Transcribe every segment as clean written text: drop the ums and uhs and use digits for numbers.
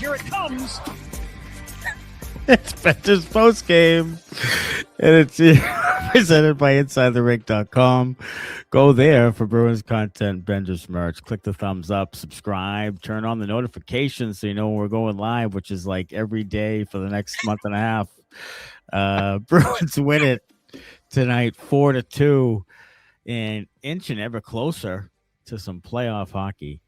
Here it comes. It's Benders Postgame, and it's presented by InsideTheRink.com. Go there for Bruins content, Benders merch. Click the thumbs up, subscribe, turn on the notifications so you know when we're going live, which is like every day for the next month and a half. Bruins win it tonight 4-2 and inching ever closer to some playoff hockey.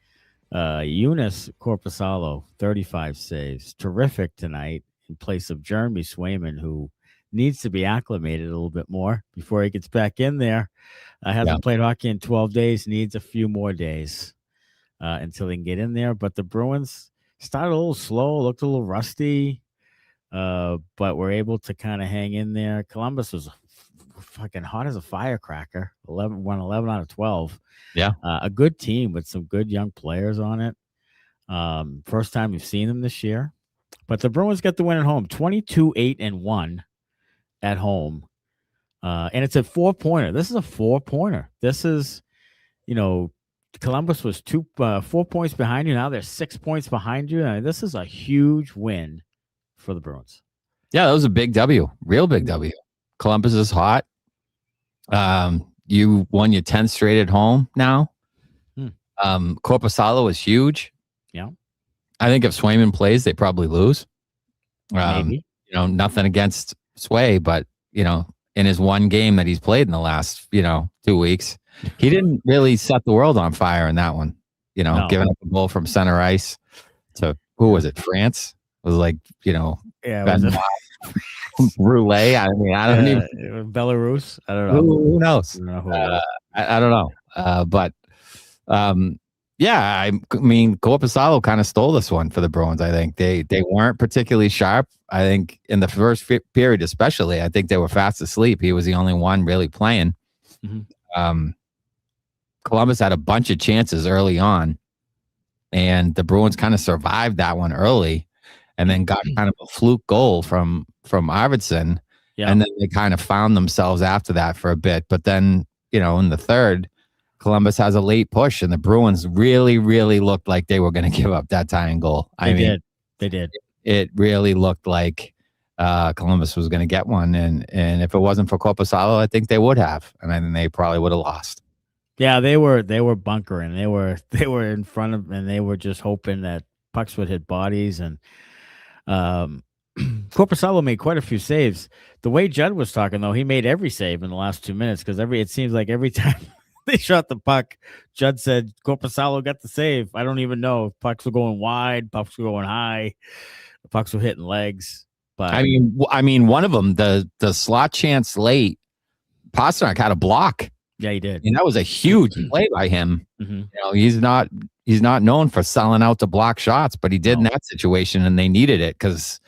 Joonas Korpisalo, 35 saves. Terrific tonight in place of Jeremy Swayman, who needs to be acclimated a little bit more before he gets back in there. Hasn't played hockey in 12 days, needs a few more days until he can get in there. But the Bruins started a little slow, looked a little rusty, but were able to kind of hang in there. Columbus was fucking hot as a firecracker. 11 out of 12. Yeah. A good team with some good young players on it. First time we've seen them this year. But the Bruins get the win at home, 22-8-1 at home. And it's a 4-pointer. This is a 4-pointer. This is, Columbus was 4 points behind you. Now they're 6 points behind you. I mean, this is a huge win for the Bruins. Yeah, that was a big W. Real big W. Columbus is hot. You won your 10th straight at home now. Korpisalo is huge. Yeah. I think if Swayman plays, they probably lose. Maybe. Nothing against Sway, but, in his one game that he's played in the last, 2 weeks, he didn't really set the world on fire in that one. No. Giving up a goal from center ice to, who was it? France? It was like, Roulette. I mean, I don't even. Belarus. I don't know. Who knows? I don't know I mean, Korpisalo kind of stole this one for the Bruins. I think they weren't particularly sharp. I think in the first period, especially, I think they were fast asleep. He was the only one really playing. Mm-hmm. Columbus had a bunch of chances early on, and the Bruins kind of survived that one early, and then got kind of a fluke goal from Arvidsson. Yeah. And then they kind of found themselves after that for a bit. But then, in the third, Columbus has a late push, and the Bruins really, really looked like they were going to give up that tying goal. They did. It really looked like Columbus was going to get one. And if it wasn't for Korpisalo, I think they would have. And I think they probably would have lost. Yeah, they were bunkering. They were in front of, and they were just hoping that pucks would hit bodies. And Korpisalo made quite a few saves. The way Judd was talking, though, he made every save in the last 2 minutes, because it seems like every time they shot the puck, Judd said Korpisalo got the save. I don't even know if pucks were going wide, pucks were going high, the pucks were hitting legs. But I mean, one of them, the slot chance late, Pastrnak had a block. Yeah, he did. And that was a huge play by him. Mm-hmm. He's not known for selling out to block shots, but he did in that situation, and they needed it because,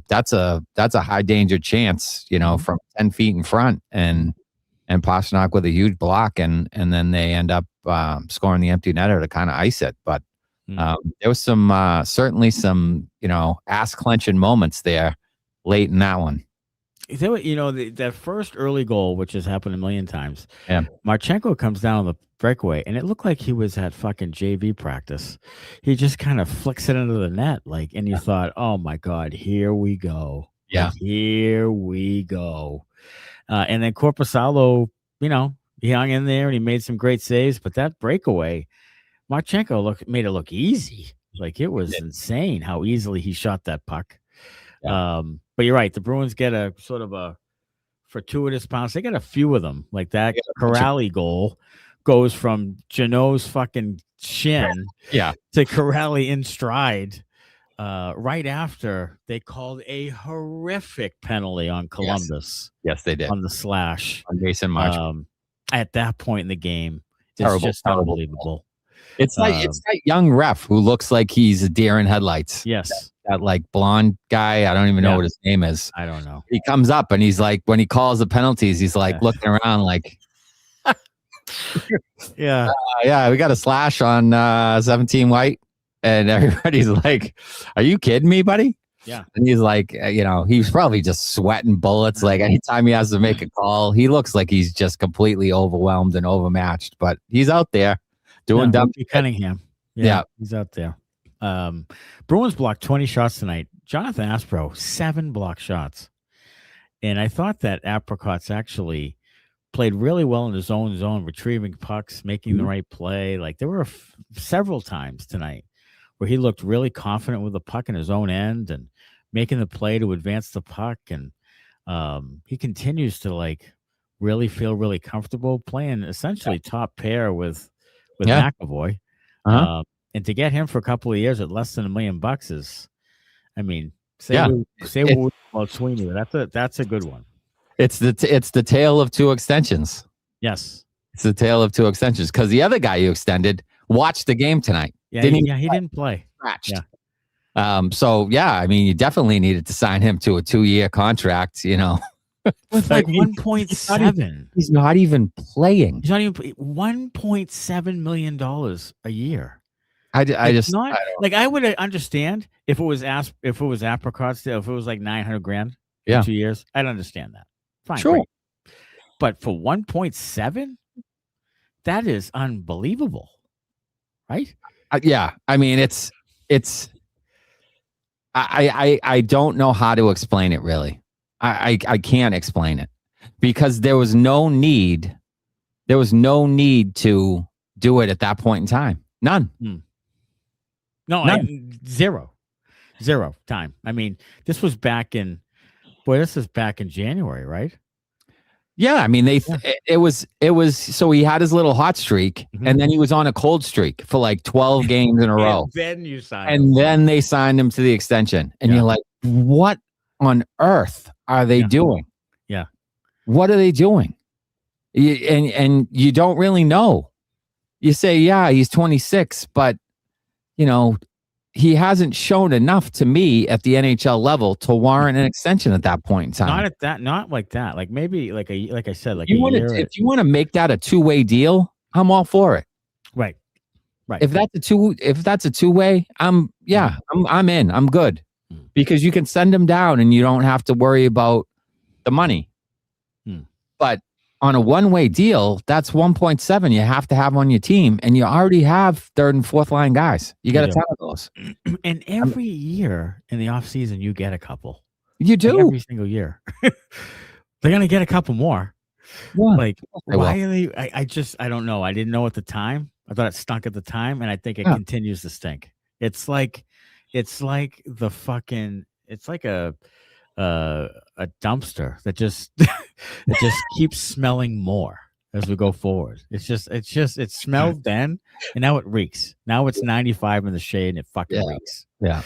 that's a high danger chance, from 10 feet in front, and Pastrnak with a huge block, and then they end up scoring the empty netter to kind of ice it. But there was certainly some ass clenching moments there late in that one. That first early goal, which has happened a million times. Yeah, Marchenko comes down on the breakaway, and it looked like he was at fucking JV practice. He just kind of flicks it into the net, and you thought, oh my God, here we go. Yeah, here we go. And then Korpisalo, he hung in there and he made some great saves. But that breakaway, Marchenko made it look easy. Like, it was insane how easily he shot that puck. Yeah. But you're right. The Bruins get a sort of a fortuitous bounce. They got a few of them. Like that Kuraly goal goes from Jeannot's fucking shin to Kuraly in stride. Right after they called a horrific penalty on Columbus. Yes, they did. On the slash. On Mason Marchand. At that point in the game, it's just unbelievable. It's that young ref who looks like he's a deer in headlights. Yes. That like blonde guy. I don't even know what his name is. I don't know. He comes up and he's like, when he calls the penalties, he's like looking around like, we got a slash on 17 white. And everybody's like, are you kidding me, buddy? Yeah. And he's like, he's probably just sweating bullets. Like, anytime he has to make a call, he looks like he's just completely overwhelmed and overmatched. But he's out there doing dumb. Cunningham. Yeah, he's out there. Bruins blocked 20 shots tonight. Jonathan Aspro, 7 block shots. And I thought that Apricot's actually played really well in his own zone, retrieving pucks, making the right play. Like there were several times tonight where he looked really confident with the puck in his own end and making the play to advance the puck. And he continues to like really feel really comfortable playing essentially top pair with McAvoy. And to get him for a couple of years at less than $1 million is, I mean, what about Sweeney, but that's a good one. It's the tale of 2 extensions. Yes, it's the tale of 2 extensions because the other guy you extended watched the game tonight. Yeah, he didn't play. Scratched. Yeah. So yeah, I mean, you definitely needed to sign him to a 2-year contract. You know, with like 1.7. He's not even playing. He's not even $1.7 million a year. I would understand if it was Apricot still, if it was like $900,000 in 2 years, I'd understand that. Fine, sure. Great. But for 1.7, that is unbelievable, right? Yeah, I mean it's I don't know how to explain it really. I can't explain it because there was no need to do it at that point in time. None. No, zero time. I mean, this was back in January, right? Yeah, I mean it was so he had his little hot streak and then he was on a cold streak for like 12 games in a row. Then you signed him. Then they signed him to the extension. And you're like, what on earth are they doing? Yeah. What are they doing? And you don't really know. You say, yeah, he's 26, but you know, he hasn't shown enough to me at the NHL level to warrant an extension at that point in time. Not like that. Like maybe like I said, like if you want to make that a 2-way deal, I'm all for it. Right. If that's a 2-way, I'm in. I'm good because you can send him down and you don't have to worry about the money. But on a 1-way deal, that's 1.7 you have to have on your team, and you already have 3rd and 4th line guys. You got a ton of those. And every year in the offseason, you get a couple. You do. Like every single year. They're going to get a couple more. Yeah. Like, why are they? I don't know. I didn't know at the time. I thought it stunk at the time, and I think it continues to stink. It's like the fucking, it's like a dumpster that just keeps smelling more as we go forward. It smelled then and now it reeks. Now it's 95 in the shade and it fucking reeks. Yeah.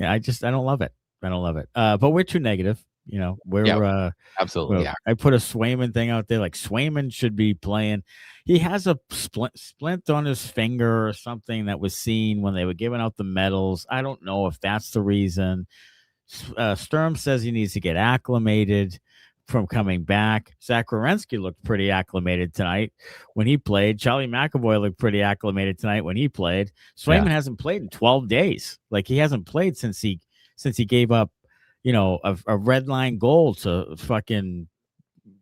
I don't love it. But we're too negative. You know, we're absolutely. I put a Swayman thing out there. Like Swayman should be playing. He has a splint on his finger or something that was seen when they were giving out the medals. I don't know if that's the reason. Sturm says he needs to get acclimated from coming back. Zach Werenski looked pretty acclimated tonight when he played. Charlie McAvoy looked pretty acclimated tonight when he played. Swayman hasn't played in 12 days. Like he hasn't played since he gave up, you know, a red line goal to fucking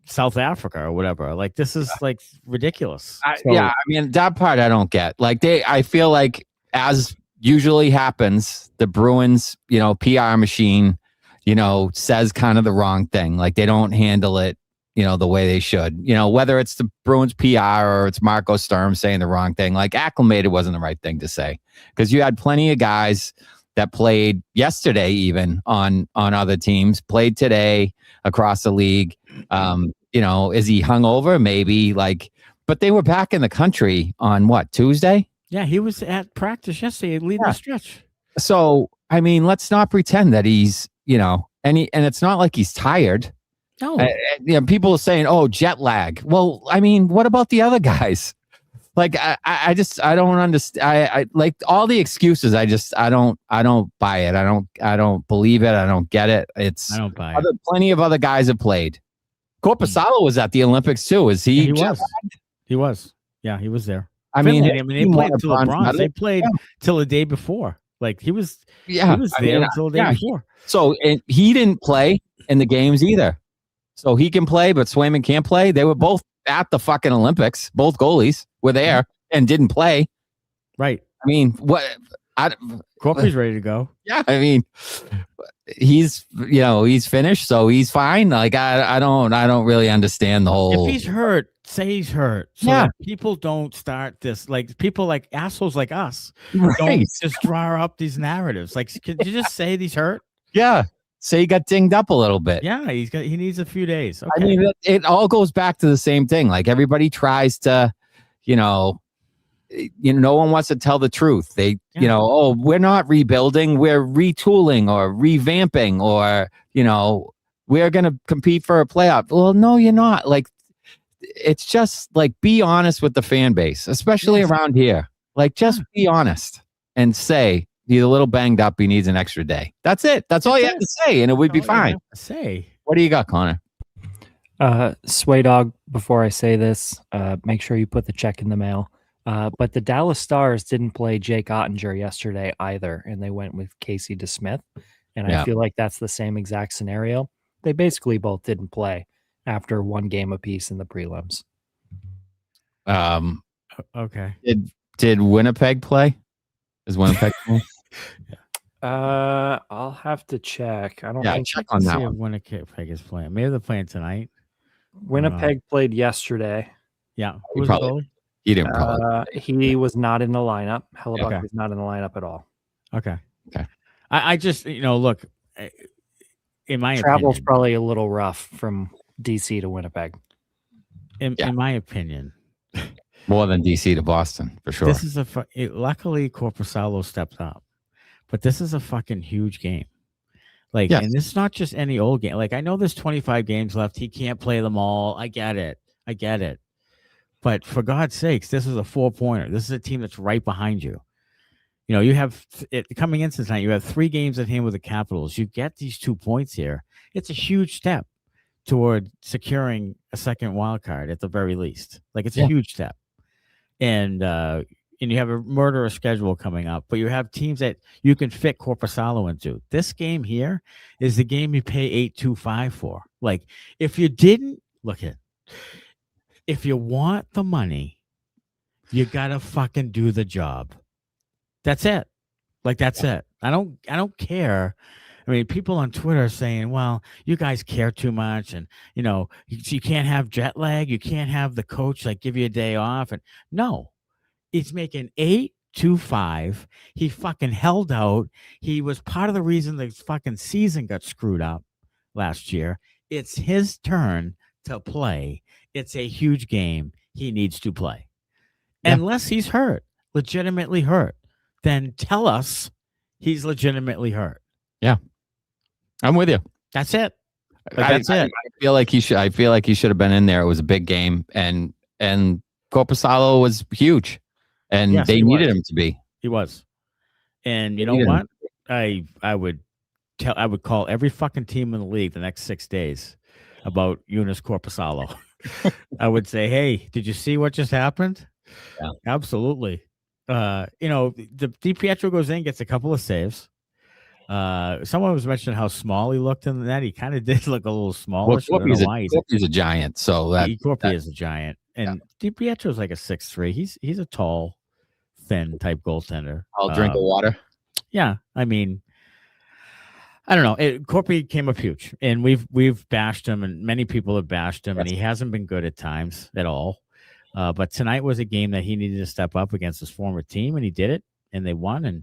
South Africa or whatever. Like this is like ridiculous. I mean that part I don't get. Like I feel like as usually happens, the Bruins, you know, PR machine, you know, says kind of the wrong thing. Like they don't handle it, you know, the way they should. You know, whether it's the Bruins PR or it's Marco Sturm saying the wrong thing, like acclimated wasn't the right thing to say because you had plenty of guys that played yesterday, even on other teams, played today across the league. You know, is he hungover? Maybe but they were back in the country on what, Tuesday? Yeah, he was at practice yesterday leading the stretch. So, I mean, let's not pretend that he's, you know, and it's not like he's tired. No. You know, people are saying, oh, jet lag. Well, I mean, what about the other guys? Like, I don't understand. I like all the excuses. I don't buy it. I don't believe it. I don't get it. I don't buy it. Plenty of other guys have played. Korpisalo was at the Olympics too. Is he? Yeah, he was. Yeah, he was there. I mean, they played till the bronze. They played till the day before. Like he was there until the day before. So and he didn't play in the games either. So he can play, but Swayman can't play. They were both at the fucking Olympics. Both goalies were there and didn't play. Right. I mean, what? Corpy's ready to go. Yeah, I mean, he's finished, so he's fine. Like I don't really understand the whole. If he's hurt, say he's hurt. So that people don't start this, like people like assholes like us don't just draw up these narratives. Like, could you just say he's hurt? Yeah. Say he got dinged up a little bit. Yeah, he needs a few days. Okay. I mean, it all goes back to the same thing. Like everybody tries to, no one wants to tell the truth. They, we're not rebuilding, we're retooling or revamping, or, we're going to compete for a playoff. Well, no, you're not. Like, it's just like, be honest with the fan base, especially around here. Like, just be honest and say, he's a little banged up. He needs an extra day. That's it. That's all you have to say, and it would be fine. Say. What do you got, Connor? Sway Dog, before I say this, make sure you put the check in the mail. But the Dallas Stars didn't play Jake Ottinger yesterday either, and they went with Casey DeSmith. And I feel like that's the same exact scenario. They basically both didn't play after one game apiece in the prelims. Okay. Did Winnipeg play? Is Winnipeg playing? I'll have to check. I don't think check on that one. Winnipeg is playing. Maybe they're playing tonight. Winnipeg played yesterday. Yeah. Who was the goalie? He didn't probably. He was not in the lineup. Hellebuck was not in the lineup at all. Okay. I just, look, in my Travel's opinion, probably a little rough from DC to Winnipeg. In my opinion, more than DC to Boston for sure. This is luckily Korpisalo stepped up, but this is a fucking huge game. Like, and this is not just any old game. Like, I know there's 25 games left. He can't play them all. I get it. But for God's sakes, this is a 4-pointer. This is a team that's right behind you. You have coming into tonight, you have 3 games at hand with the Capitals. You get these 2 points here. It's a huge step toward securing a second wild card at the very least. Like, it's a huge step. And you have a murderous schedule coming up, but you have teams that you can fit Korpisalo into. This game here is the game you pay $825 for. Like, if you didn't if you want the money, you gotta fucking do the job. That's it. Like, that's it. I don't care. I mean, people on Twitter are saying, well, you guys care too much, and you can't have jet lag, you can't have the coach give you a day off. And no, he's making $825. He fucking held out. He was part of the reason the fucking season got screwed up last year. It's his turn to play. It's a huge game. He needs to play. Unless he's hurt, legitimately hurt, then tell us he's legitimately hurt. Yeah. I'm with you. That's it. That's it. I feel like he should have been in there. It was a big game, and Korpisalo was huge, and they needed him to be. He was. And you know what? I would call every fucking team in the league the next 6 days about Joonas Korpisalo. I would say, hey, did you see what just happened? Yeah. Absolutely. The DiPietro goes in, gets a couple of saves. Someone was mentioning how small he looked in that. He kind of did look a little smallish. Well, Corpy's a giant, so Corpy is a giant, and DiPietro's like a 6'3". He's a tall, thin type goaltender. I'll drink of water. Yeah, I mean, I don't know. Korpi came up huge, and we've bashed him, and many people have bashed him, and he hasn't been good at times at all. But tonight was a game that he needed to step up against his former team, and he did it, and they won, and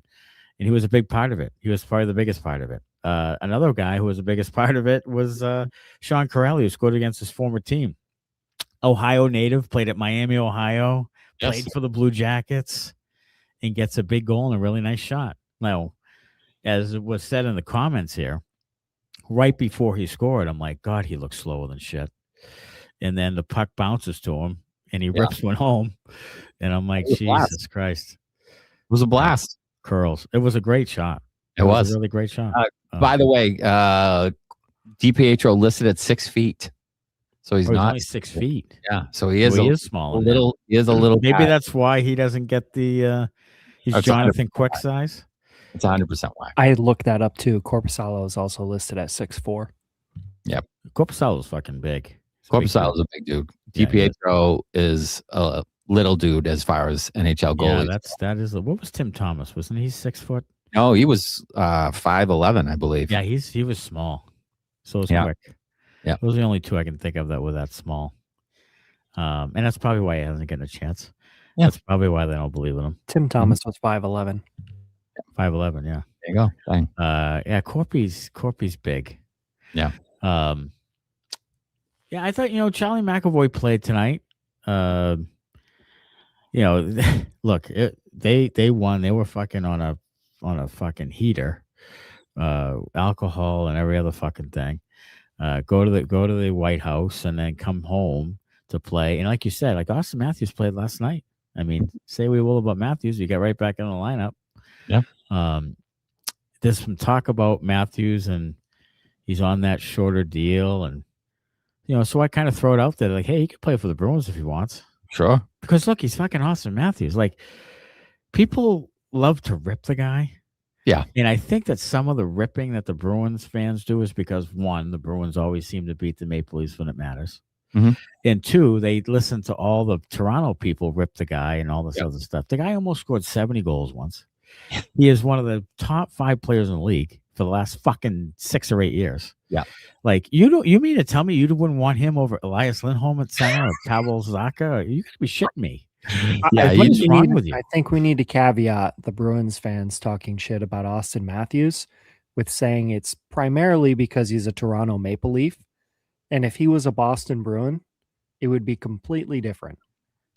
he was a big part of it. He was probably the biggest part of it. Another guy who was the biggest part of it was Sean Kuraly, who scored against his former team. Ohio native, played at Miami, Ohio, played for the Blue Jackets, and gets a big goal and a really nice shot. Now, as it was said in the comments here, right before he scored, I'm like, God, he looks slower than shit. And then the puck bounces to him, and he rips one home. And I'm like, Jesus Christ. It was a blast. Curls. It was a great shot. It was a really great shot. By the way, DiPietro listed at 6 feet. So he's not only 6 feet. Yeah. So he is small. He is a little. Maybe guy. that's why he doesn't get the he's Jonathan Quick size. It's 100% why. I looked that up too. Korpisalo is also listed at 6'4". Yep. Korpisalo is fucking big. Korpisalo is a big dude. DiPietro is little dude as far as NHL goalies. Yeah, that is. What was Tim Thomas? Wasn't he 6 foot? No, he was 5'11", I believe. Yeah, he was small. So was Yeah. quick. Yeah. Those are the only two I can think of that were that small. And that's probably why he hasn't gotten a chance. Yeah. That's probably why they don't believe in him. Tim Thomas was 5'11". 5'11", yeah. There you go. Dang. Yeah, Korpi's big. Yeah. Yeah, I thought, Charlie McAvoy played tonight. Look, they won. They were fucking on a fucking heater, alcohol and every other fucking thing. Go to the White House and then come home to play. And like you said, like Austin Matthews played last night. I mean, say we will about Matthews, you got right back in the lineup. Yeah. There's some talk about Matthews and he's on that shorter deal, and so I kind of throw it out there like, hey, he could play for the Bruins if he wants. Sure. Because look, he's fucking Austin Matthews. Like, people love to rip the guy. Yeah. And I think that some of the ripping that the Bruins fans do is because, one, the Bruins always seem to beat the Maple Leafs when it matters. Mm-hmm. And two, they listen to all the Toronto people rip the guy and all this other stuff. The guy almost scored 70 goals once. He is one of the top 5 players in the league for the last fucking 6 or 8 years. Yeah. Like, you mean to tell me you wouldn't want him over Elias Lindholm at center or Pavel Zacha? You gotta be shitting me. Yeah, what is wrong with you? I think we need to caveat the Bruins fans talking shit about Austin Matthews with saying it's primarily because he's a Toronto Maple Leaf. And if he was a Boston Bruin, it would be completely different.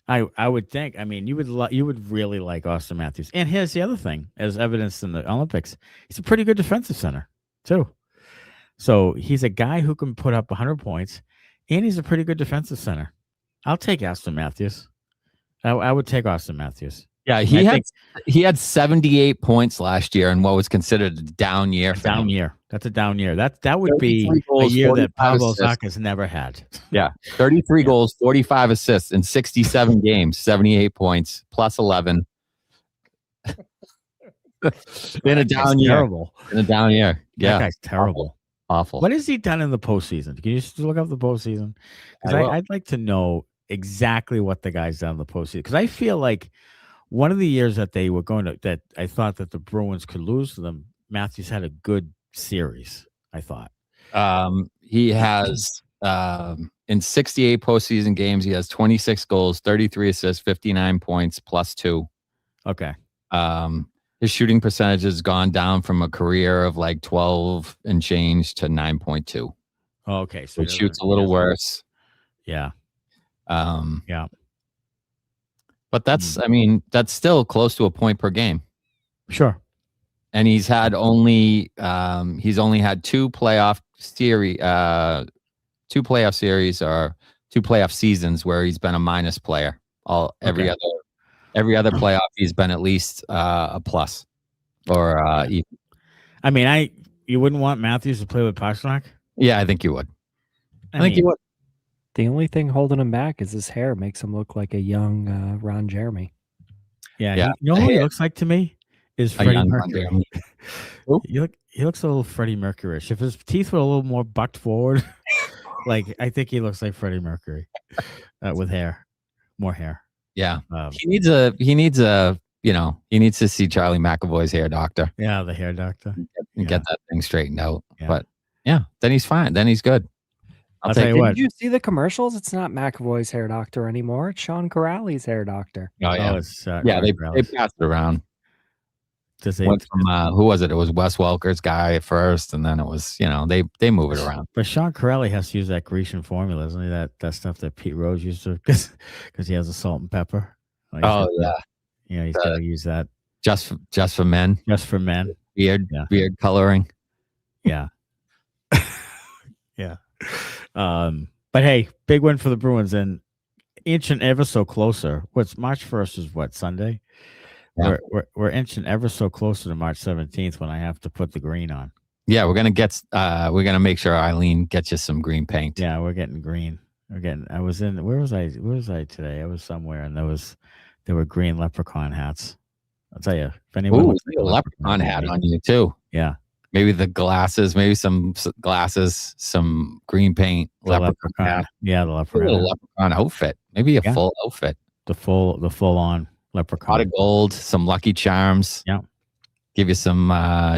I would think. I mean, you would really like Austin Matthews. And here's the other thing, as evidenced in the Olympics, he's a pretty good defensive center too. So he's a guy who can put up 100 points, and he's a pretty good defensive center. I'll take Austin Matthews. I would take Austin Matthews. Yeah, he had 78 points last year in what was considered a down year. Down year. That's a down year. That would be a year that Pavel Zacha's never had. Yeah, 33 goals, 45 assists in 67 games, 78 points, plus 11. In a down year. Terrible. In a down year. Yeah. That guy's terrible. Awful. What has he done in the postseason? Can you just look up the postseason? Because I'd like to know exactly what the guy's done in the postseason. Because I feel like one of the years that they were that I thought that the Bruins could lose to them, Matthews had a good series, I thought. He has in 68 postseason games, he has 26 goals, 33 assists, 59 points, plus 2. Okay. His shooting percentage has gone down from a career of like 12 and change to 9.2. Okay. So it shoots a little worse. Yeah. Yeah. But that's, I mean, that's still close to a point per game. Sure. And he's had only had 2 playoff series or 2 playoff seasons where he's been a minus player. Every other playoff he's been at least a plus or even. I mean, you wouldn't want Matthews to play with Pastrnak? Yeah, I think you would. I think you would. The only thing holding him back is his hair makes him look like a young Ron Jeremy. Yeah. You know what he looks like to me? Is Freddie Mercury. He looks a little Freddie Mercury-ish. If his teeth were a little more bucked forward, like I think he looks like Freddie Mercury with more hair. Yeah, he needs to see Charlie McAvoy's hair doctor. Yeah, the hair doctor. And get that thing straightened out. Yeah. But yeah, then he's fine. Then he's good. I'll tell you what. Did you see the commercials? It's not McAvoy's hair doctor anymore. It's Sean Kuraly's hair doctor. Oh yeah, it's they passed it around. Went from who was it? It was Wes Welker's guy at first, and then it was they move it around. But Sean Kuraly has to use that Grecian formula, isn't he? That stuff that Pete Rose used to because he has a salt and pepper. He's got to use that just for men. Just for men. Beard coloring. Yeah. Yeah. But hey, big win for the Bruins and inching ever so closer. March 1st is what, Sunday? Yeah. We're inching ever so closer to March 17th when I have to put the green on. Yeah, we're gonna make sure Eileen gets you some green paint. Yeah, we're getting green. Where was I today? I was somewhere and there were green leprechaun hats. I'll tell you, if anyone looks like a leprechaun hat on you too. Yeah. Maybe the glasses, some glasses, some green paint, leprechaun hat. Yeah, the leprechaun. A leprechaun outfit. Maybe a full outfit. The full on leprechaun. Pot of gold, some Lucky Charms. Yeah. Give you some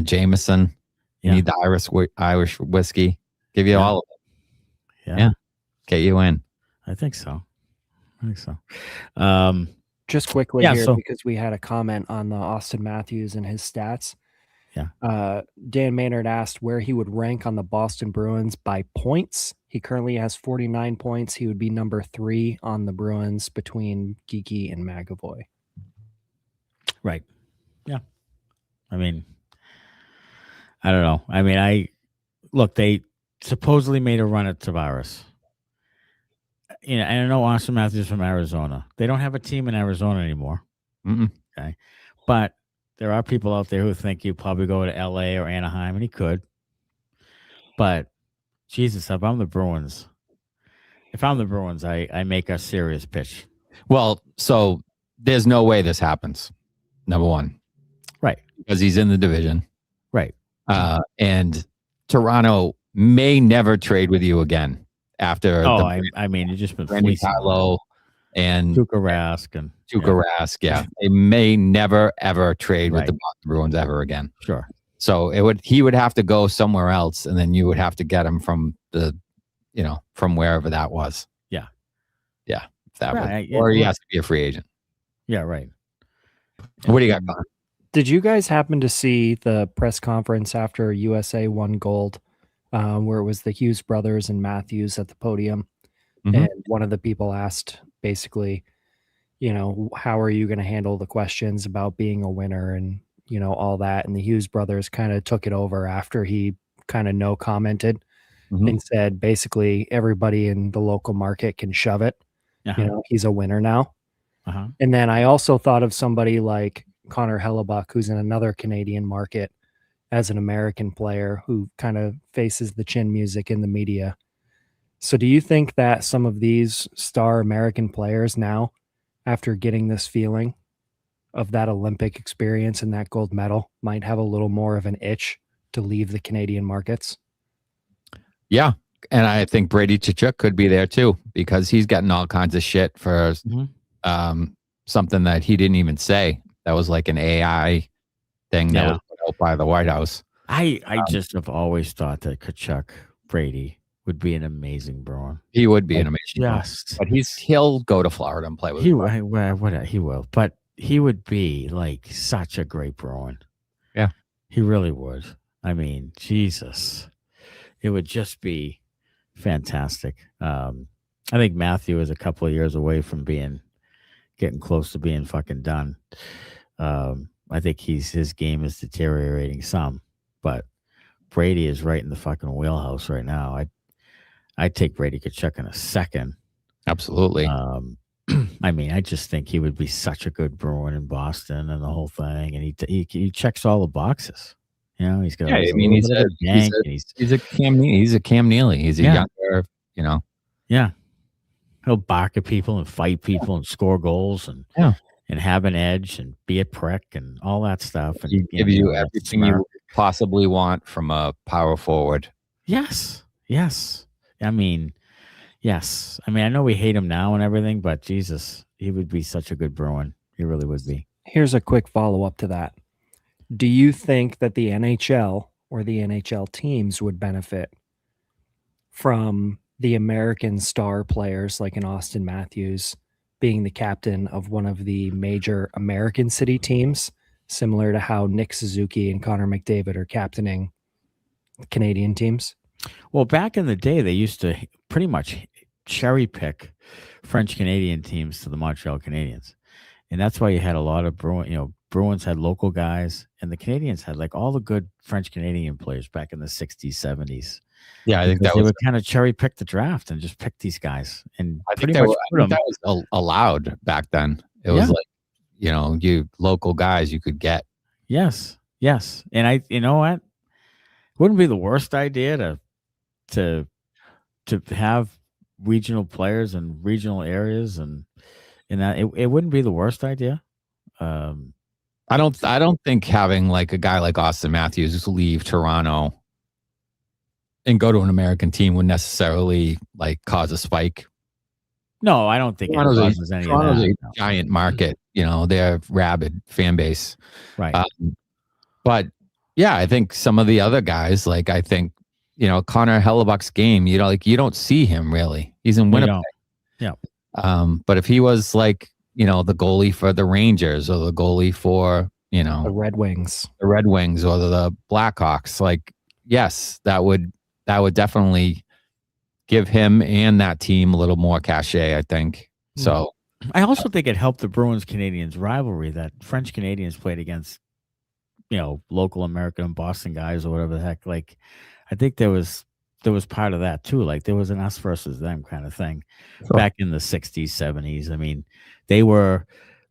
Jameson. You need the Irish whiskey. Give you all of it. Yeah. Get you in. I think so. Just quickly here, because we had a comment on the Austin Matthews and his stats. Yeah. Dan Maynard asked where he would rank on the Boston Bruins by points. He currently has 49 points. He would be number 3 on the Bruins between Geekie and McAvoy. Right. Yeah. I mean, I don't know. I mean, they supposedly made a run at Tavares. And I know Austin Matthews from Arizona. They don't have a team in Arizona anymore. Okay. But there are people out there who think he'd probably go to LA or Anaheim, and he could. But Jesus, if I'm the Bruins, I make a serious pitch. Well, so there's no way this happens. Number one. Right. Because he's in the division. Right. And Toronto may never trade with you again after. I mean, it's just been Randy Carlo and Tuukka Rask. Yeah. They may never, ever trade with the Boston Bruins ever again. Sure. So he would have to go somewhere else, and then you would have to get him from from wherever that was. Yeah. Yeah. Or he has to be a free agent. Yeah, right. What do you got, Connor? Did you guys happen to see the press conference after USA won gold, where it was the Hughes brothers and Matthews at the podium? Mm-hmm. And one of the people asked basically, how are you going to handle the questions about being a winner and, all that. And the Hughes brothers kind of took it over after he kind of no commented and said, basically, everybody in the local market can shove it. He's a winner now. And then I also thought of somebody like Connor Hellebuck, who's in another Canadian market as an American player who kind of faces the chin music in the media. So do you think that some of these star American players now, after getting this feeling of that Olympic experience and that gold medal, might have a little more of an itch to leave the Canadian markets? Yeah. And I think Brady Tkachuk could be there too, because he's gotten all kinds of shit for something that he didn't even say. That was like an AI thing that was put out by the White House. I just have always thought that Tkachuk, Brady, would be an amazing Bruin. He would be an amazing Bruin. But he'll go to Florida and play with he will. But he would be like such a great Bruin. Yeah. He really would. I mean, Jesus. It would just be fantastic. I think Matthew is a couple of years away from getting close to being fucking done. I think his game is deteriorating some, but Brady is right in the fucking wheelhouse right now. I'd take Brady Tkachuk in a second. Absolutely. I mean, I just think he would be such a good Bruin in Boston and the whole thing, and he checks all the boxes. He's got. Yeah, I mean, he's a Cam Neely. He's a younger, Yeah, he'll bark at people and fight people and score goals and have an edge and be a prick and all that stuff. And he gives you everything you possibly want from a power forward. Yes. I mean, yes. I mean, I know we hate him now and everything, but Jesus, he would be such a good Bruin. He really would be. Here's a quick follow-up to that. Do you think that the NHL or the NHL teams would benefit from the American star players like an Austin Matthews being the captain of one of the major American city teams, similar to how Nick Suzuki and Connor McDavid are captaining Canadian teams? Well, back in the day, they used to pretty much cherry pick French Canadian teams to the Montreal Canadiens. And that's why you had a lot of Bruins had local guys, and the Canadians had like all the good French Canadian players back in the 60s, 70s. Yeah, I think they would kind of cherry pick the draft and just pick these guys. And I think that was allowed back then. It was like, you local guys you could get. Yes. And you know what? Wouldn't be the worst idea to have regional players in regional areas and that it wouldn't be the worst idea. I don't think having like a guy like Austin Matthews leave Toronto and go to an American team would necessarily like cause a spike No, I don't think it causes any of Toronto's that. a giant market. They're rabid fan base. Right. But yeah, I think some of the other guys, like I think, Connor Hellebuck's game, you don't see him really. He's in Winnipeg. Yeah. But if he was like, the goalie for the Rangers or the goalie for, the Red Wings or the Blackhawks, like, yes, that would definitely give him and that team a little more cachet, I think. So I also think it helped the Bruins Canadians rivalry that French Canadians played against, local American and Boston guys or whatever the heck. Like, I think there was part of that too. Like there was an us versus them kind of thing back in the 60s, 70s. I mean, they were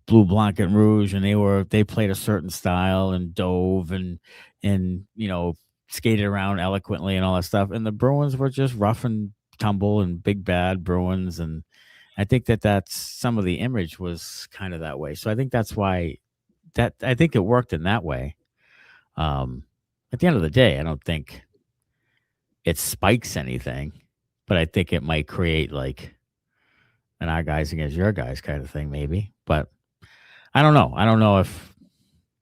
blue, blanc, and rouge, and they played a certain style and dove and skated around eloquently and all that stuff. And the Bruins were just rough and tumble and big bad Bruins. And I think that's some of the image was kind of that way. So I think that's why I think it worked in that way. At the end of the day, I don't think it spikes anything, but I think it might create like an our guys against your guys kind of thing, maybe. But I don't know. I don't know if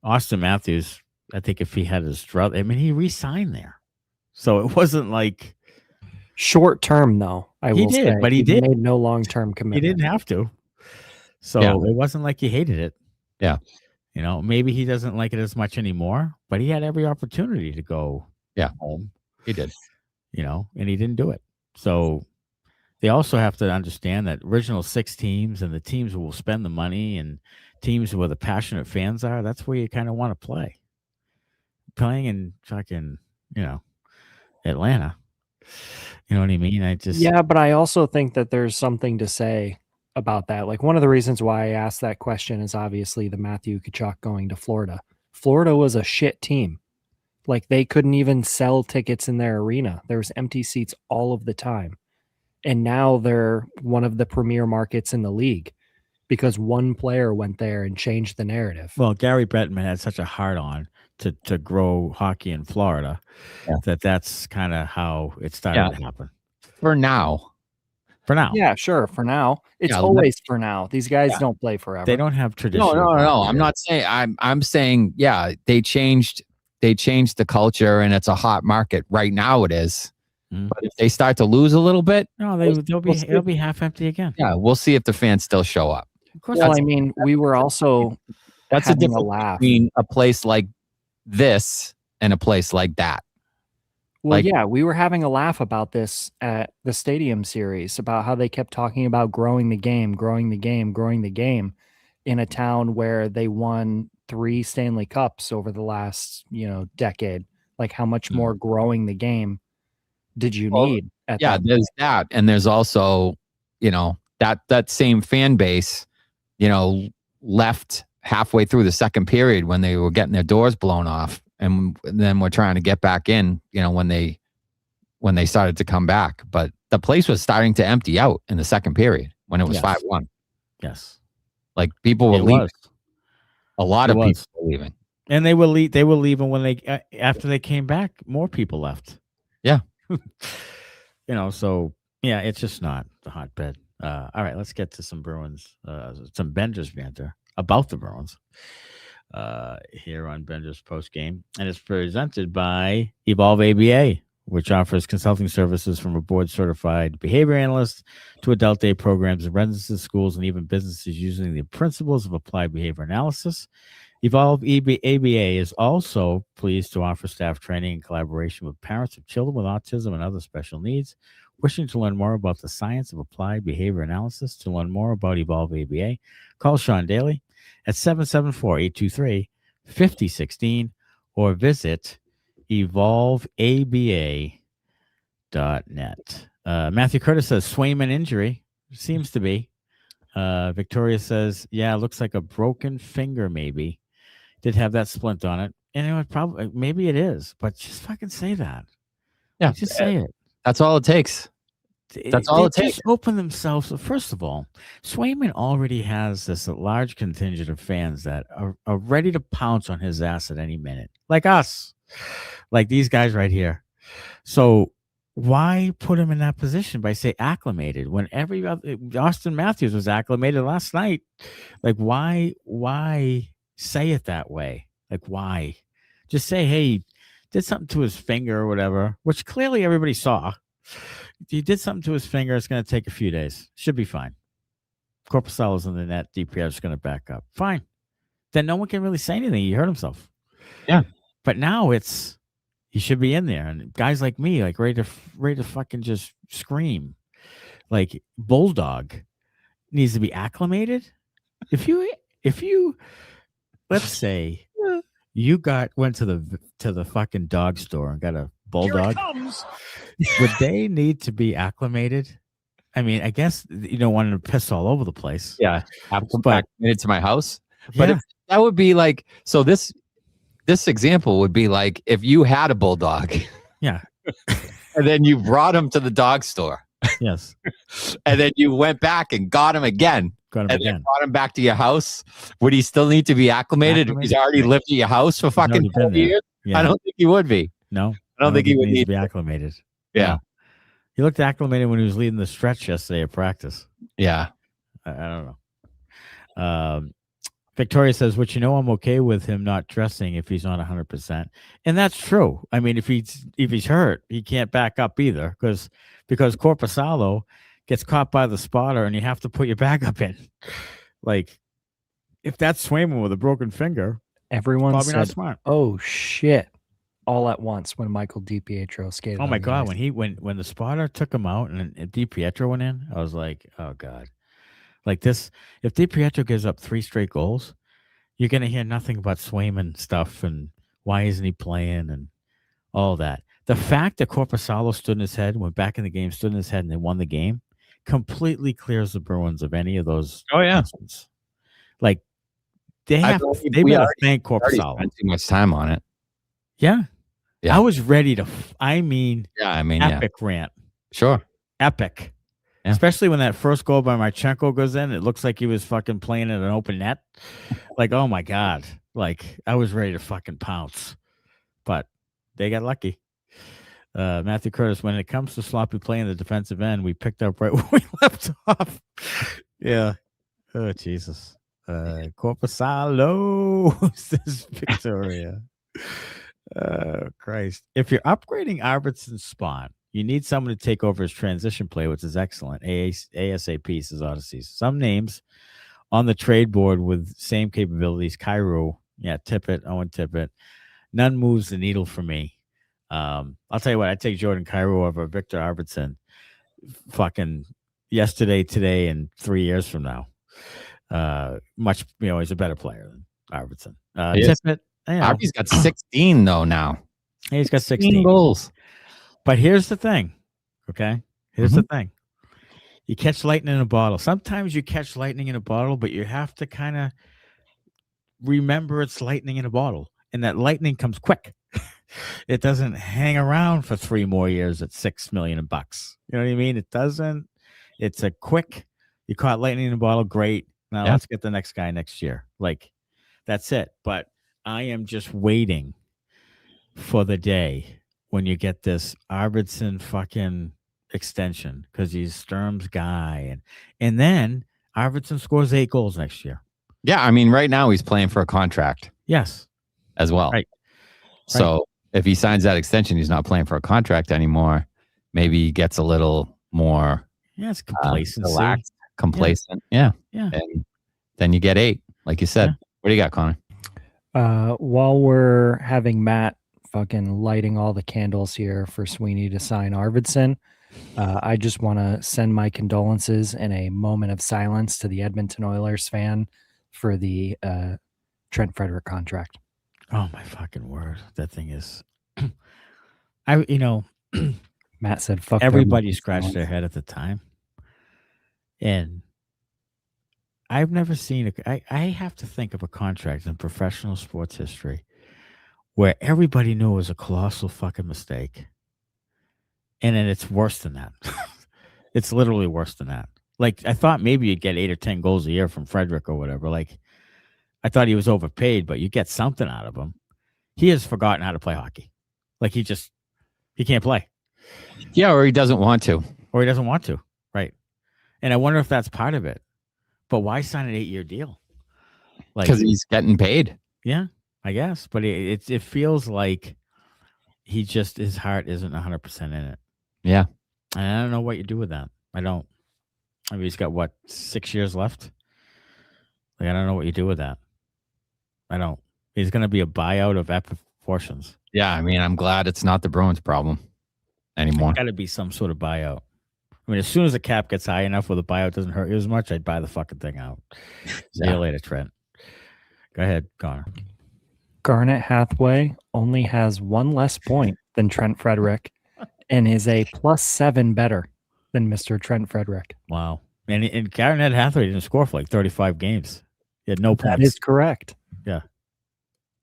Austin Matthews, I think if he had his drought, I mean, he re-signed there. So it wasn't like short term, though. He made no long-term commitment. He didn't have to. So it wasn't like he hated it. Yeah. Maybe he doesn't like it as much anymore, but he had every opportunity to go home. He did. And he didn't do it. So they also have to understand that original 6 teams and the teams who will spend the money and teams where the passionate fans are, that's where you kind of want to play. Playing in fucking, Atlanta. You know what I mean? Yeah, but I also think that there's something to say about that. Like one of the reasons why I asked that question is obviously the Matthew Tkachuk going to Florida. Florida was a shit team. Like they couldn't even sell tickets in their arena. There was empty seats all of the time. And now they're one of the premier markets in the league because one player went there and changed the narrative. Well, Gary Bettman had such a hard on to grow hockey in Florida that's kind of how it started to happen. For now. Yeah, sure. For now. It's always for now. These guys don't play forever. They don't have tradition. No. I'm not saying I'm saying, they changed the culture and it's a hot market. Right now it is. But if they start to lose a little bit, they'll be half empty again. Yeah, we'll see if the fans still show up. Of course. Well, I mean, we were also that's a difference between a place like this and a place like that. Well, we were having a laugh about this at the Stadium Series about how they kept talking about growing the game in a town where they won 3 Stanley Cups over the last, decade. Like how much more growing the game did you need? There's that. And there's also, that same fan base, left halfway through the second period when they were getting their doors blown off. And then we're trying to get back in, when they started to come back. But the place was starting to empty out in the second period when it was 5-1. Yes. Like people were leaving. A lot of people were leaving. And they were leaving when after they came back, more people left. Yeah. So it's just not the hotbed. All right, let's get to some Bruins, some Benders banter about the Bruins here on Benders Post Game. And it's presented by Evolve ABA, which offers consulting services from a board-certified behavior analyst to adult day programs in residences, schools, and even businesses using the principles of applied behavior analysis. Evolve ABA is also pleased to offer staff training in collaboration with parents of children with autism and other special needs. Wishing to learn more about the science of applied behavior analysis? To learn more about Evolve ABA, call Sean Daly at 774-823-5016 or visit evolveaba.net. Matthew Curtis says Swayman injury. Seems to be. Victoria says, looks like a broken finger maybe. Did have that splint on it. And maybe it is, but just fucking say that. Yeah. Just say it. That's all it takes. That's all it takes. Just open themselves. First of all, Swayman already has this large contingent of fans that are ready to pounce on his ass at any minute. Like us. Like these guys right here. So why put him in that position by say acclimated when every other Austin Matthews was acclimated last night? Like, why say it that way? Like, why? Just say, hey, he did something to his finger or whatever, which clearly everybody saw. He did something to his finger. It's going to take a few days. Should be fine. Korpisalo's in the net. DPR is going to back up. Fine. Then no one can really say anything. He hurt himself. Yeah. But now he should be in there. And guys like me, like ready to fucking just scream. Like Bulldog needs to be acclimated. If you let's say you went to the fucking dog store and got a Bulldog, would they need to be acclimated? I mean, I guess you don't want them to piss all over the place. Yeah. Have them back to my house. Yeah. But that would be like, so this example would be like if you had a bulldog. Yeah. And then you brought him to the dog store. Yes. And then you went back and got him again. Then brought him back to your house. Would he still need to be acclimated? If he's already lived at your house for fucking 12 years? Yeah. I don't think he would be. No. I don't think he would need to be acclimated. Yeah. No. He looked acclimated when he was leading the stretch yesterday at practice. Yeah. I don't know. Victoria says, which I'm okay with him not dressing if he's not 100%. And that's true. I mean, if he's hurt, he can't back up either because Korpisalo gets caught by the spotter and you have to put your backup in. Like, if that's Swayman with a broken finger, everyone probably said, not smart. Oh, shit. All at once when Michael DiPietro skated. Oh, my God. When the spotter took him out and DiPietro went in, I was like, oh, God. Like this, if DiPietro gives up 3 straight goals, you're going to hear nothing about Swayman stuff and why isn't he playing and all that. The fact that Korpisalo stood in his head, went back in the game, stood in his head, and they won the game completely clears the Bruins of any of those. Oh, yeah. Questions. Like, they better thank Korpisalo. Spent too much time on it. Yeah. Yeah. I was ready to, epic rant. Sure. Epic. Yeah. Especially when that first goal by Marchenko goes in, it looks like he was fucking playing at an open net. Like, oh my God. Like, I was ready to fucking pounce. But they got lucky. Matthew Curtis, when it comes to sloppy play in the defensive end, we picked up right where we left off. Yeah. Oh, Jesus. Korpisalo, says Victoria. Oh, Christ. If you're upgrading Arvidsson's spot, you need someone to take over his transition play, which is excellent. ASAP, says Odyssey. Some names on the trade board with same capabilities. Kyrou, Tippett, Owen Tippett. None moves the needle for me. I'll tell you what, I'd take Jordan Kyrou over Viktor Arvidsson fucking yesterday, today, and 3 years from now. He's a better player than Arvidsson. Tippett. Arvy's got 16 though now. He's got 16 goals. But here's the thing, okay? Here's the thing. You catch lightning in a bottle. Sometimes you catch lightning in a bottle, but you have to kind of remember it's lightning in a bottle. And that lightning comes quick. It doesn't hang around for 3 more years at $6 million bucks. You know what I mean? It doesn't. It's a quick, you caught lightning in a bottle, great. Now let's get the next guy next year. Like, that's it. But I am just waiting for the day when you get this Arvidsson fucking extension because he's Sturm's guy. And then Arvidsson scores 8 goals next year. Yeah, I mean, right now he's playing for a contract. Yes. As well. Right. So if he signs that extension, he's not playing for a contract anymore. Maybe he gets a little more it's complacency. Relaxed, complacent. Yeah. And then you get 8, like you said. What do you got, Connor? While we're having Matt fucking lighting all the candles here for Sweeney to sign Arvidsson, I just want to send my condolences in a moment of silence to the Edmonton Oilers fan for the Trent Frederick contract. Oh my fucking word. That thing is Matt said fuck everybody scratched their head at the time. And I've never seen I have to think of a contract in professional sports history where everybody knew it was a colossal fucking mistake. And then it's worse than that. It's literally worse than that. Like, I thought maybe you'd get 8 or 10 goals a year from Frederick or whatever. Like, I thought he was overpaid, but you get something out of him. He has forgotten how to play hockey. Like, he can't play. Yeah, or he doesn't want to. Or he doesn't want to. Right. And I wonder if that's part of it. But why sign an 8-year deal? Because he's getting paid. Yeah, I guess. But it feels like he just, his heart isn't 100% in it. Yeah. And I don't know what you do with that. I don't. I mean, he's got, 6 years left? Like, I don't know what you do with that. I don't. He's going to be a buyout of epic proportions. Yeah, I mean, I'm glad it's not the Bruins' problem anymore. Got to be some sort of buyout. I mean, as soon as the cap gets high enough where the buyout doesn't hurt you as much, I'd buy the fucking thing out. See you later, Trent. Go ahead, Connor. Garnet Hathaway only has one less point than Trent Frederick and is a +7 better than Mr. Trent Frederick. Wow. And Garnet Hathaway didn't score for like 35 games. He had no points. That is correct. Yeah.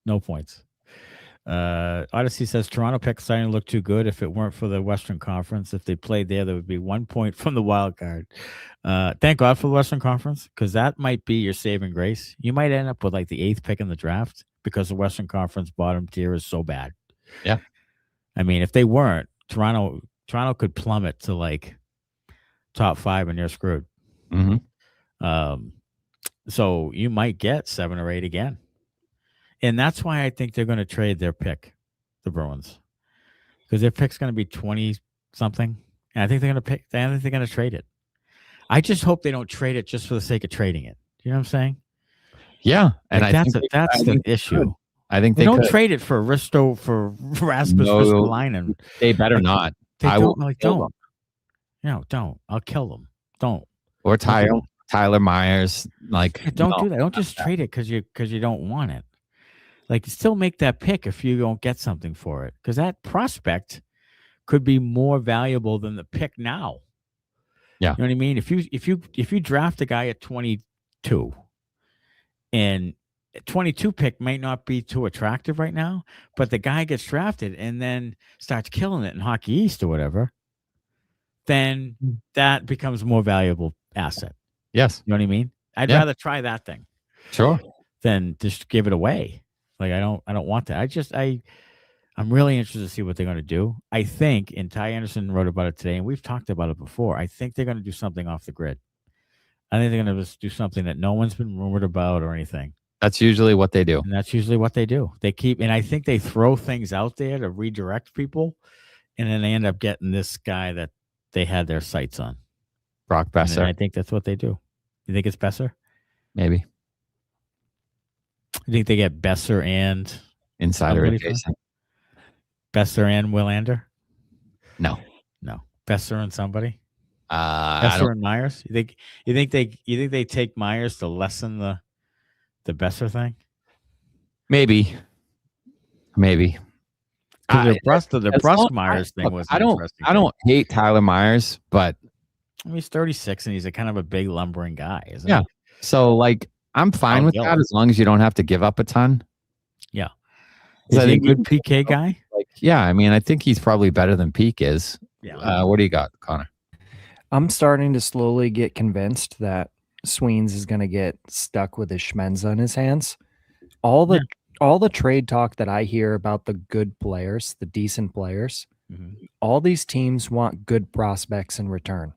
No points. Odyssey says Toronto pick starting to look too good. If it weren't for the Western Conference, if they played there would be 1 point from the wild card. Thank God for the Western Conference, because that might be your saving grace. You might end up with like the 8th pick in the draft because the Western Conference bottom tier is so bad. Yeah. I mean, if they weren't, Toronto could plummet to like top 5 and you're screwed. Mm-hmm. So you might get 7 or 8 again. And that's why I think they're going to trade their pick, the Bruins, because their pick's going to be 20-something. And I think they're going to trade it. I just hope they don't trade it just for the sake of trading it. You know what I'm saying? Yeah. And like I that's the issue. I think they don't trade it for Rasmus Ristolainen. They better not. Don't. I'll kill them. Don't. Or Tyler Myers. Don't do that. Don't just trade it because you don't want it. Like, still make that pick if you don't get something for it, because that prospect could be more valuable than the pick now. Yeah, you know what I mean. If you draft a guy at 22, and 22 pick might not be too attractive right now, but the guy gets drafted and then starts killing it in Hockey East or whatever, then that becomes a more valuable asset. Yes, you know what I mean. I'd rather try that thing, sure, than just give it away. Like, I don't want that. I'm really interested to see what they're going to do. I think, and Ty Anderson wrote about it today, and we've talked about it before, I think they're going to do something off the grid. I think they're going to just do something that no one's been rumored about or anything. That's usually what they do. And that's usually what they do. And I think they throw things out there to redirect people, and then they end up getting this guy that they had their sights on. Brock Besser. I think that's what they do. You think it's Besser? Maybe. You think they get Besser and insider adjacent? Besser and Willander? No. Besser and somebody? Besser and Myers? You think they take Myers to lessen the Besser thing? Maybe. The Brust Myers thing was interesting. I don't hate Tyler Myers, but he's 36 and he's a kind of a big lumbering guy, isn't he? Yeah. So I'm fine with that as long as you don't have to give up a ton. Yeah. Is he a good PK guy? I mean, I think he's probably better than Peeke is. Yeah. What do you got, Connor? I'm starting to slowly get convinced that Sweens is going to get stuck with his Schmenza in his hands. All the trade talk that I hear about the good players, the decent players, all these teams want good prospects in return.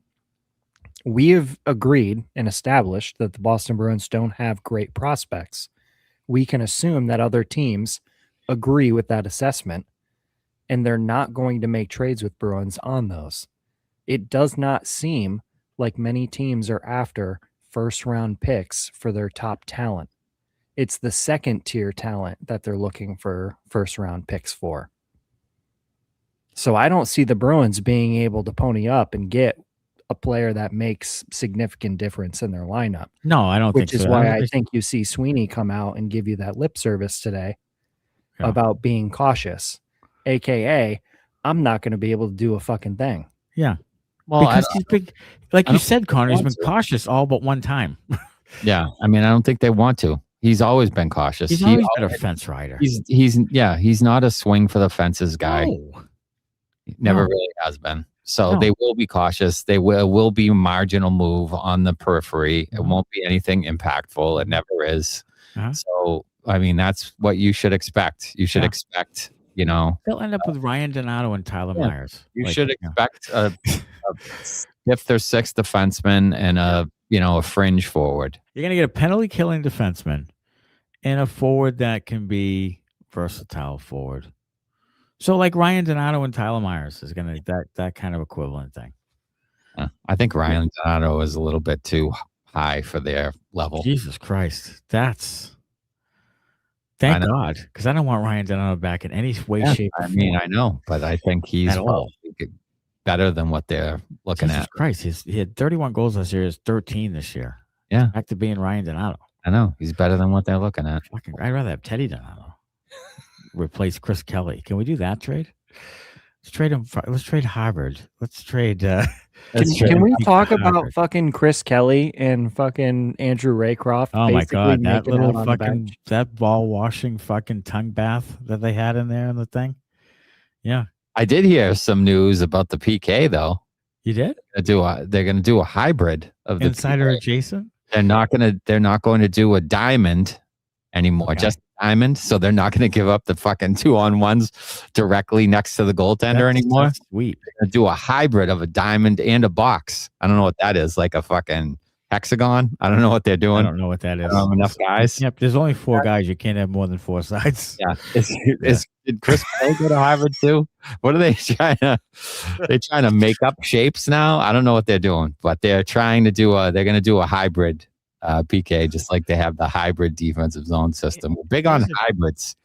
We have agreed and established that the Boston Bruins don't have great prospects. We can assume that other teams agree with that assessment, and they're not going to make trades with Bruins on those. It does not seem like many teams are after first-round picks for their top talent. It's the second-tier talent that they're looking for first-round picks for. So I don't see the Bruins being able to pony up and get a player that makes significant difference in their lineup. No, I don't think so. Which is why I think you see Sweeney come out and give you that lip service today about being cautious, AKA, I'm not going to be able to do a fucking thing. Yeah. Well, because he's big, like you said, Connor, he's been cautious all but one time. Yeah. I mean, I don't think they want to. He's always been cautious. He's always been a fence rider. He's not a swing for the fences guy. No. He never really has been. So they will be cautious. They will be marginal move on the periphery. It won't be anything impactful. It never is. So, I mean, that's what you should expect. You should expect, They'll end up with Ryan Donato and Tyler Myers. You should expect a fifth or sixth defenseman and a fringe forward. You're gonna get a penalty killing defenseman and a forward that can be versatile forward. So like Ryan Donato and Tyler Myers is gonna that kind of equivalent thing. I think Ryan Donato is a little bit too high for their level. Jesus Christ, thank God, because I don't want Ryan Donato back in any way, shape, or form. I know, but I think he's better than what they're looking Jesus at. Christ, he had 31 goals last year. He's 13 this year. Yeah, back to being Ryan Donato. I know he's better than what they're looking at. I'd rather have Teddy Donato replace Chris Kelly. Can we do that trade? Let's trade him. Let's trade Harvard. Let's trade. Can we talk about fucking Chris Kelly and fucking Andrew Raycroft? Oh my God, that little fucking that ball washing fucking tongue bath that they had in there in the thing. Yeah, I did hear some news about the Peeke though. You did? They're gonna do a hybrid of the insider Peeke. adjacent. They're not going to do a diamond anymore. Okay. Just diamond. So they're not going to give up the fucking 2-on-1s directly next to the goaltender anymore. That's sweet. They're going to do a hybrid of a diamond and a box. I don't know what that is. Like a fucking hexagon. I don't know what they're doing. I don't know what that is. I don't have enough guys. Yep. There's only 4 guys. You can't have more than 4 sides. Yeah. Did Chris Kelly go to Harvard too? What are they trying to? They're trying to make up shapes now. I don't know what they're doing, but they're trying to do they're going to do a hybrid Peeke, just like they have the hybrid defensive zone system. We're big on hybrids.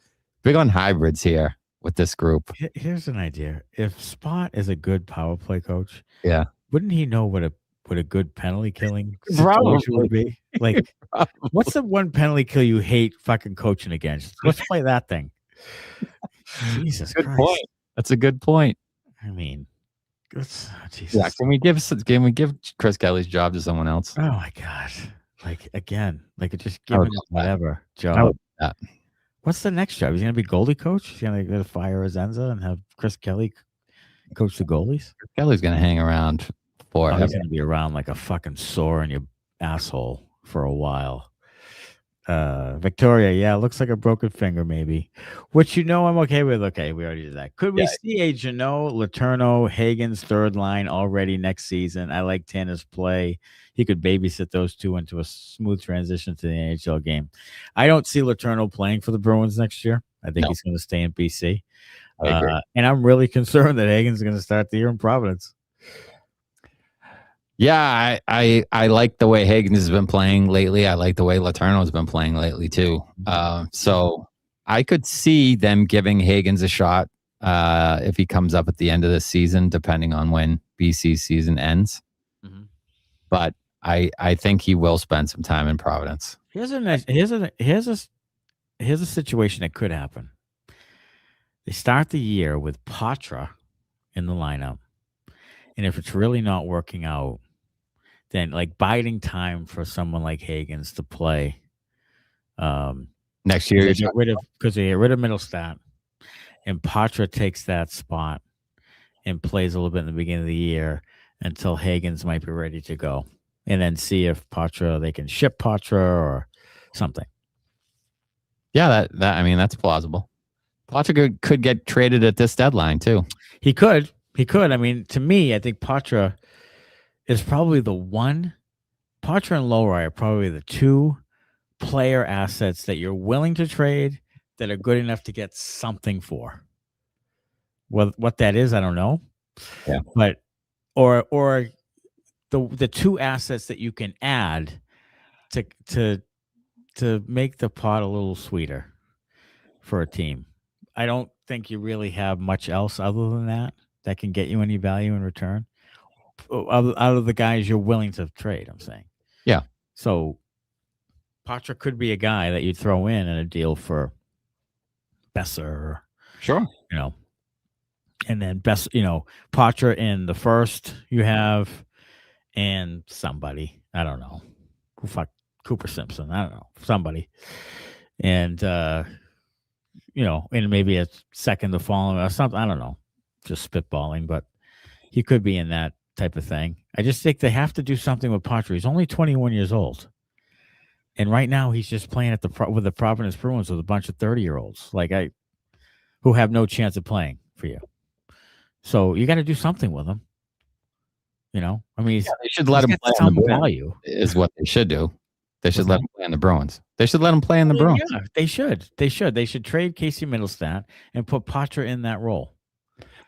Big on hybrids here with this group. Here's an idea. If Spot is a good power play coach, yeah, wouldn't he know what a good penalty killing situation would be? Like, what's the one penalty kill you hate fucking coaching against? Let's play that thing. Jesus good Christ. Point. That's a good point. I mean, Jesus. Yeah, can we give Chris Kelly's job to someone else? Oh my God. Like again, like just give him whatever job. What's the next job? He's gonna be goalie coach. He's gonna fire Azenza and have Chris Kelly coach the goalies. Chris Kelly's gonna hang around forever. He's gonna be around like a fucking sore in your asshole for a while. Victoria, yeah, looks like a broken finger, maybe. Which I'm okay with. Okay, we already did that. Could we see a Jeannot, Letourneau, Hagen's third line already next season? I like Tanner's play. He could babysit those two into a smooth transition to the NHL game. I don't see Letourneau playing for the Bruins next year. I think he's going to stay in BC. And I'm really concerned that Hagen's going to start the year in Providence. Yeah, I like the way Hagen has been playing lately. I like the way Letourneau has been playing lately too. So I could see them giving Hagen's a shot if he comes up at the end of the season, depending on when BC's season ends. Mm-hmm. But I think he will spend some time in Providence. Here's a situation that could happen. They start the year with Poitras in the lineup. And if it's really not working out, then like biding time for someone like Hagen's to play next year, because they get rid of Middlestat, and Poitras takes that spot and plays a little bit in the beginning of the year until Hagen's might be ready to go, and then see if they can ship Poitras or something. Yeah, that's plausible. Poitras could get traded at this deadline too. He could. I mean, to me, I think Poitras is probably the one. Poitras and Lohrei are probably the 2 player assets that you're willing to trade that are good enough to get something for. Well, what that is, I don't know. Yeah. But or the 2 assets that you can add to make the pot a little sweeter for a team. I don't think you really have much else other than that can get you any value in return out of the guys you're willing to trade, I'm saying. Yeah. So Poitras could be a guy that you'd throw in a deal for Besser. Sure. And then Poitras in the first you have, and somebody, I don't know. Who fuck Cooper Simpson? I don't know. Somebody. And and maybe a second to follow or something. I don't know. Just spitballing, but he could be in that type of thing. I just think they have to do something with Poitras. He's only 21 years old. And right now he's just playing with the Providence Bruins with a bunch of 30-year-olds. Like who have no chance of playing for you. So you got to do something with them. You know, I mean, they should let him play some on the Bruins, value. is what they should do. They should let him play in the Bruins. They should let him play in the Bruins. Yeah, they should. They should trade Casey Middlestat and put Poitras in that role.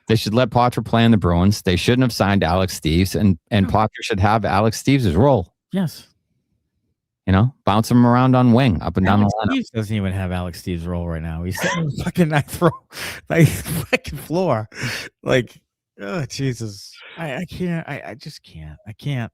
They should let Poitras play in the Bruins. They shouldn't have signed Alex Steves, and Poitras should have Alex Steves' role. Yes. You know, bounce him around on wing, up and down the lineup. Steves doesn't even have Alex Steves' role right now. He's sitting on the fucking ninth fucking floor. Like, oh, Jesus. I can't. I just can't. I can't.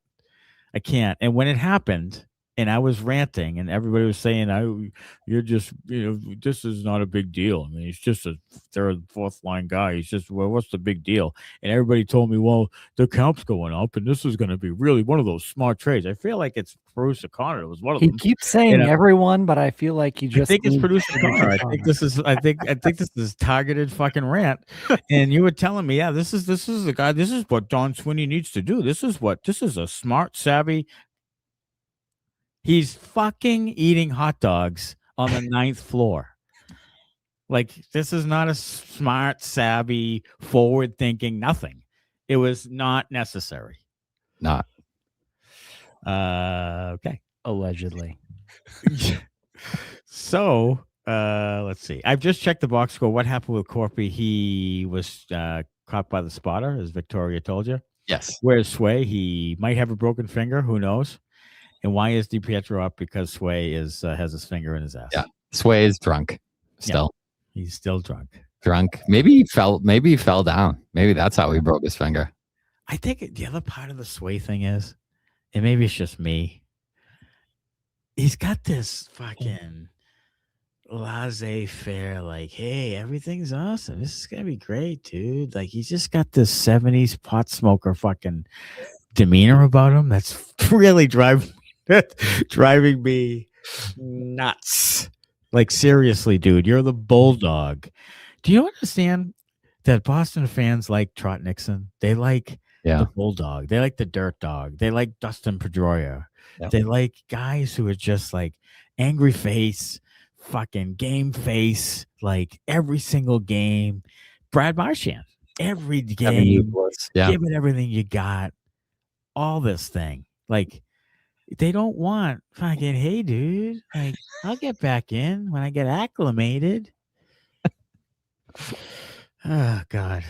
And when it happened, and I was ranting, and everybody was saying, you're just, this is not a big deal. I mean, he's just a third, fourth line guy. He's just, well, what's the big deal? And everybody told me, well, the cap's going up, and this is going to be really one of those smart trades. I feel like it's Bruce O'Connor. It was one of them. He keeps saying everyone, but I feel like he just. I think it's Bruce O'Connor. I think this is targeted fucking rant. And you were telling me, this is the guy. This is what Don Sweeney needs to do. This is a smart, savvy. He's fucking eating hot dogs on the ninth floor. Like, this is not a smart, savvy, forward-thinking nothing. It was not necessary. Not. Okay. Allegedly. So, let's see. I've just checked the box score. What happened with Korpi? He was caught by the spotter, as Victoria told you. Yes. Where's Sway? He might have a broken finger. Who knows? And why is DiPietro up? Because Sway has his finger in his ass. Yeah, Sway is drunk still. Yeah, he's still drunk. Maybe he fell down. Maybe that's how he broke his finger. I think the other part of the Sway thing is, and maybe it's just me, he's got this fucking laissez-faire, like, hey, everything's awesome. This is gonna be great, dude. Like, he's just got this 70s pot smoker fucking demeanor about him that's really driving me nuts. Like, seriously, dude, you're the bulldog. Do you understand that Boston fans like Trot Nixon? They like the bulldog. They like the dirt dog. They like Dustin Pedroia. Yep. They like guys who are just like angry face, fucking game face, like every single game. Brad Marchand, every game, give it everything you got. All this thing, like, they don't want fucking, hey, dude, like, I'll get back in when I get acclimated. Oh God,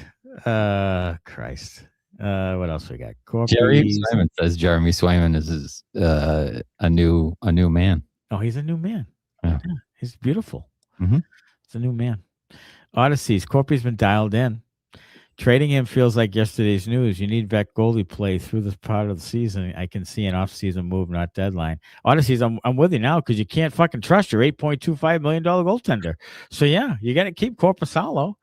Christ. What else we got? Jeremy Swayman says Jeremy Swayman is a new man. Oh, he's a new man. Yeah. He's beautiful. Mm-hmm. It's a new man. Odysseys. Korpi's been dialed in. Trading him feels like yesterday's news. You need vet goalie play through this part of the season. I can see an off-season move, not deadline. Odysseys, I'm with you now because you can't fucking trust your $8.25 million goaltender. So yeah, you got to keep Korpisalo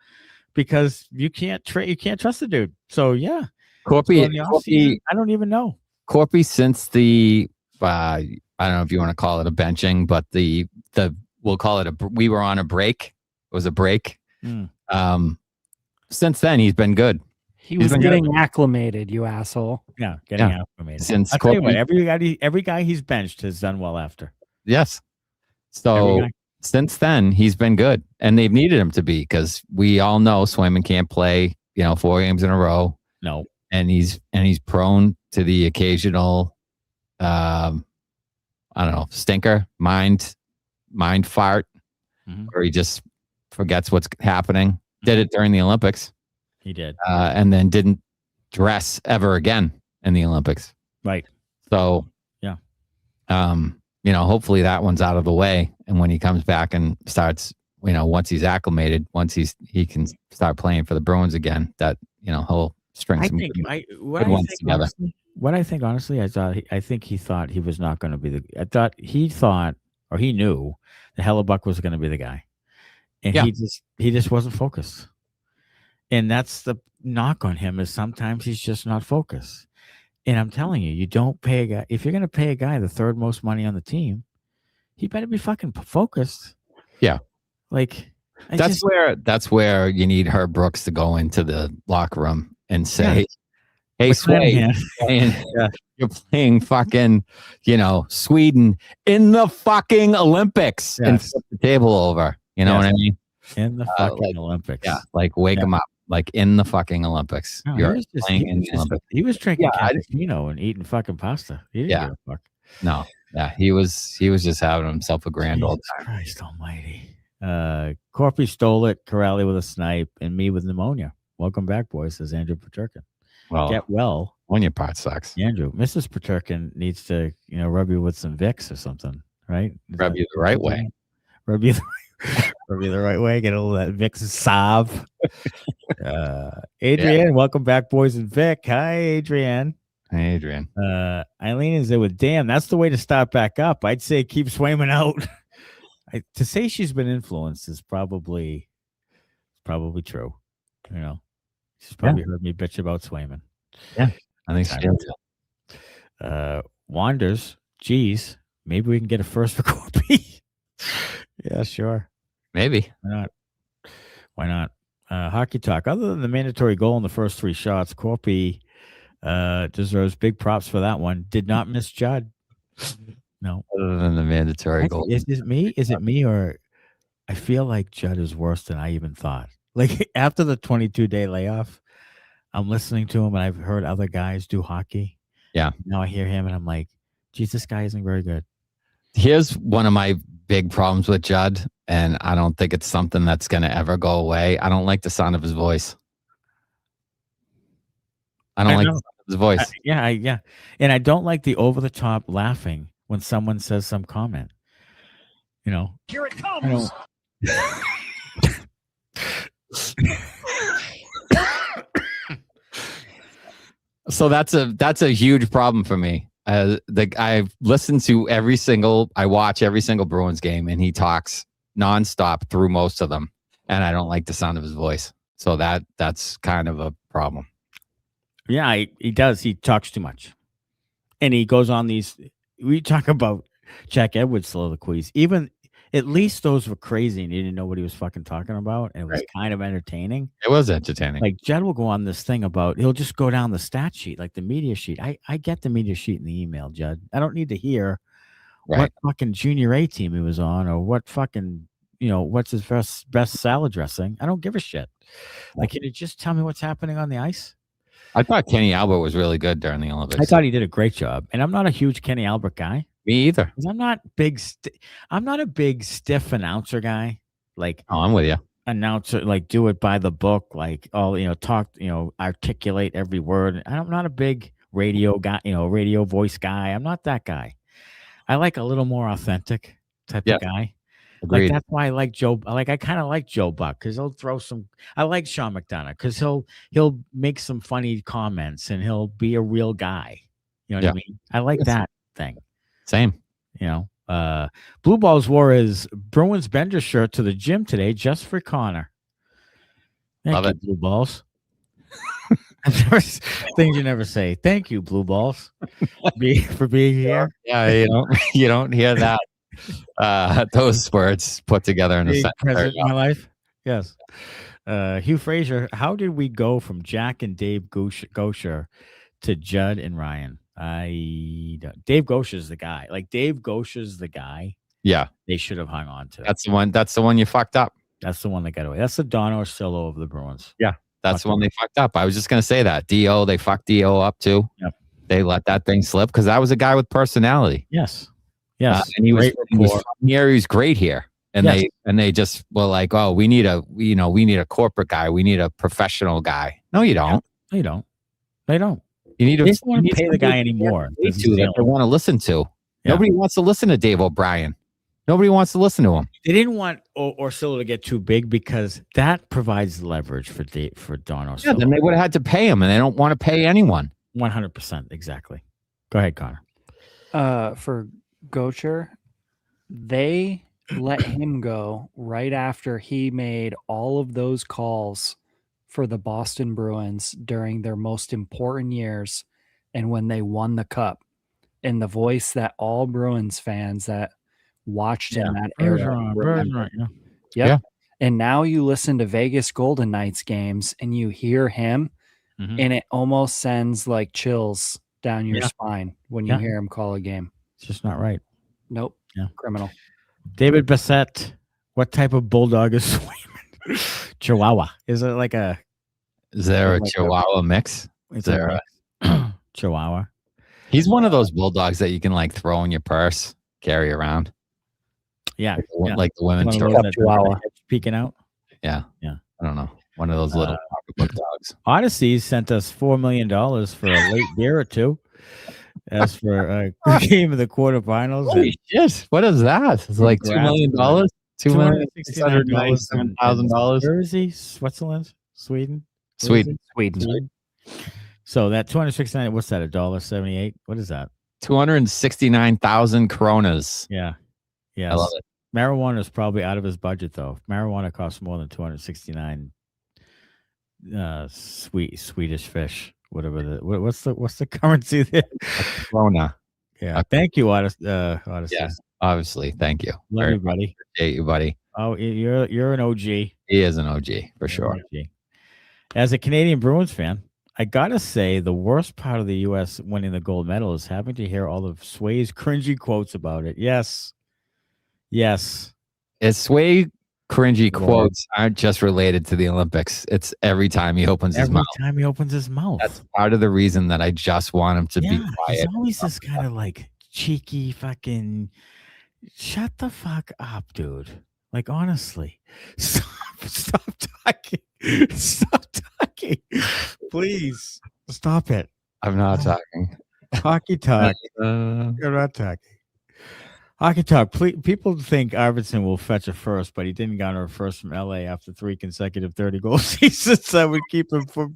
because you can't trust the dude. So yeah, Korpi, I don't even know. Korpi, since the I don't know if you want to call it a benching, but the we'll call it we were on a break. It was a break. Since then, he's been good. He was getting acclimated, you asshole. Yeah, getting acclimated. Since I'll tell you what, every guy he's benched has done well after. Yes. So since then, he's been good, and they've needed him to be because we all know Swayman can't play, 4 games in a row. No, and he's prone to the occasional, I don't know, stinker, mind fart, where he just forgets what's happening. Did it during the Olympics. He did. And then didn't dress ever again in the Olympics. Right. So, yeah. Hopefully that one's out of the way. And when he comes back and starts, once he's acclimated, once he can start playing for the Bruins again, that, he'll string some good ones together. What I think, honestly, I think he thought he was not going to be he knew that Hellebuck was going to be the guy. And he just wasn't focused. And that's the knock on him, is sometimes he's just not focused. And I'm telling you, you don't pay a guy. If you're going to pay a guy the third most money on the team, he better be fucking focused. Yeah. Like, that's where you need Herb Brooks to go into the locker room and say, hey, Sway, you're playing fucking, Sweden in the fucking Olympics and flip the table over. You know what I mean? In the fucking Olympics. Yeah, like wake him up, like in the fucking Olympics. No, You're playing in the Olympics. He was drinking Yeah, cappuccino and eating fucking pasta. He didn't give a fuck. No, yeah, he was just having himself a grand old time. Christ almighty. Korpi stole it, Kuraly with a snipe, and me with pneumonia. Welcome back, boys, says Andrew Peterkin. Well, Get well. When your part sucks. Andrew, Mrs. Peterkin needs to, rub you with some Vicks or something, right? Rub you the right way. Rub you the right way. Get a little of that Vicks salve. Adrienne, welcome back, boys and Vic. Hi, Adrienne. Hey, Adrian. Eileen is there with damn. That's the way to start back up. I'd say keep Swayman out. To say she's been influenced is probably true. She's probably heard me bitch about Swayman. Yeah, I think she did. Wanders, geez, maybe we can get a first for Korpi. Yeah, sure. Maybe. Why not? Hockey talk. Other than the mandatory goal in the first 3 shots, Korpi deserves big props for that one. Did not miss Judd. No. Other than the mandatory goal. Is it me? Is it me, or I feel like Judd is worse than I even thought? Like after the 22-day layoff, I'm listening to him and I've heard other guys do hockey. Yeah. Now I hear him and I'm like, geez, this guy isn't very good. Here's one of my big problems with Judd, and I don't think it's something that's going to ever go away. I don't like the sound of his voice. I don't like the sound of his voice. Yeah. And I don't like the over-the-top laughing when someone says some comment. Here it comes. So that's a huge problem for me. I've listened to I watch every single Bruins game, and he talks nonstop through most of them, and I don't like the sound of his voice. So that's kind of a problem. Yeah, he does. He talks too much, and he goes on these. We talk about Jack Edwards soliloquies. Even at least those were crazy, and you didn't know what he was fucking talking about, and it was kind of entertaining. It was entertaining. Like Jed will go on this thing about he'll just go down the stat sheet, like the media sheet. I get the media sheet in the email, Jed. I don't need to hear what fucking junior A team he was on or what fucking what's his best salad dressing. I don't give a shit. Like, can you just tell me what's happening on the ice? I thought Kenny Albert was really good during the Olympics. I thought he did a great job, and I'm not a huge Kenny Albert guy. Me either. I'm not a big stiff announcer guy. Like, I'm with you. Announcer, like, do it by the book, like, talk, articulate every word. I'm not a big radio guy, radio voice guy. I'm not that guy. I like a little more authentic type of guy. Agreed. Like, that's why I like Joe. Like, I kind of like Joe Buck because he'll throw some. I like Sean McDonough because he'll make some funny comments and he'll be a real guy. You know what I mean? I like that thing. Same. Blue Balls wore his Bruins Benders shirt to the gym today just for Connor. Thank you, Blue Balls. Things you never say. Thank you, Blue Balls, for being here. Yeah, you don't hear that. Those words put together in a sentence. Present in my life. Yes. Hugh Fraser, how did we go from Jack and Dave Gosher to Judd and Ryan? Dave Gosher's the guy. Like, Dave Gosher's the guy. Yeah. They should have hung on to. That's the one you fucked up. That's the one that got away. That's the Don Orsillo of the Bruins. Yeah. That's the one they fucked up. I was just going to say that. D.O., they fucked D.O. up too. Yep. They let that thing slip because that was a guy with personality. Yes. And he was here. He was great here. And they just were like, oh, we need a corporate guy. We need a professional guy. No, you don't. No, you don't. They don't. You need to want to pay the guy anymore. They want to listen to. Yeah. Nobody wants to listen to Dave O'Brien. Nobody wants to listen to him. They didn't want Orsillo to get too big because that provides leverage for Don Orsillo. Yeah, then they would have had to pay him, and they don't want to pay anyone. 100%, exactly. Go ahead, Connor. For Gosher, they let him go right after he made all of those calls for the Boston Bruins during their most important years and when they won the cup. And the voice that all Bruins fans that watched in that era. Yep. And now you listen to Vegas Golden Knights games and you hear him and it almost sends like chills down your spine when you hear him call a game. It's just not right. Nope. Yeah. Criminal. David Bassett, what type of bulldog is Swayman? Chihuahua. Is it like a? Is there a like Chihuahua mix? It's Is there a mix. Chihuahua. He's one of those bulldogs that you can like throw in your purse, carry around. Yeah, like the women's one of those Chihuahua peeking out. Yeah. Yeah. I don't know. One of those little pocketbook dogs. Odyssey sent us $4 million for a late beer or two. As for a game of the quarterfinals, Holy shit! What is that? It's like $2 million. $2,697,000. Jersey, Switzerland, Sweden. Sweden. So that 269. What's that? $1.78. What is that? 269,000 kronas. Yeah. Yes. I love it. Marijuana is probably out of his budget though. Marijuana costs more than 269 Swedish fish. Whatever what's the currency there? Krona. Yeah. Thank you, Odyssey. Yeah, obviously. Thank you. Love you, buddy. Appreciate you, buddy. Oh, you're an OG. He is an OG for sure. OG. As a Canadian Bruins fan, I gotta say the worst part of the U.S. winning the gold medal is having to hear all of Sway's cringy quotes about it. Yes. It's Sway cringy quotes aren't just related to the Olympics. It's every time he opens his mouth. Every time he opens his mouth. That's part of the reason that I just want him to be quiet. He's always this kind of like cheeky fucking shut the fuck up, dude. Like honestly. Stop talking. Stop talking. Please. Stop it. I'm not talking. Hockey talk. You're not talking. Hockey talk. People think Arvidsson will fetch a first, but he didn't garner a first from LA after 3 consecutive 30-goal seasons. I would keep him for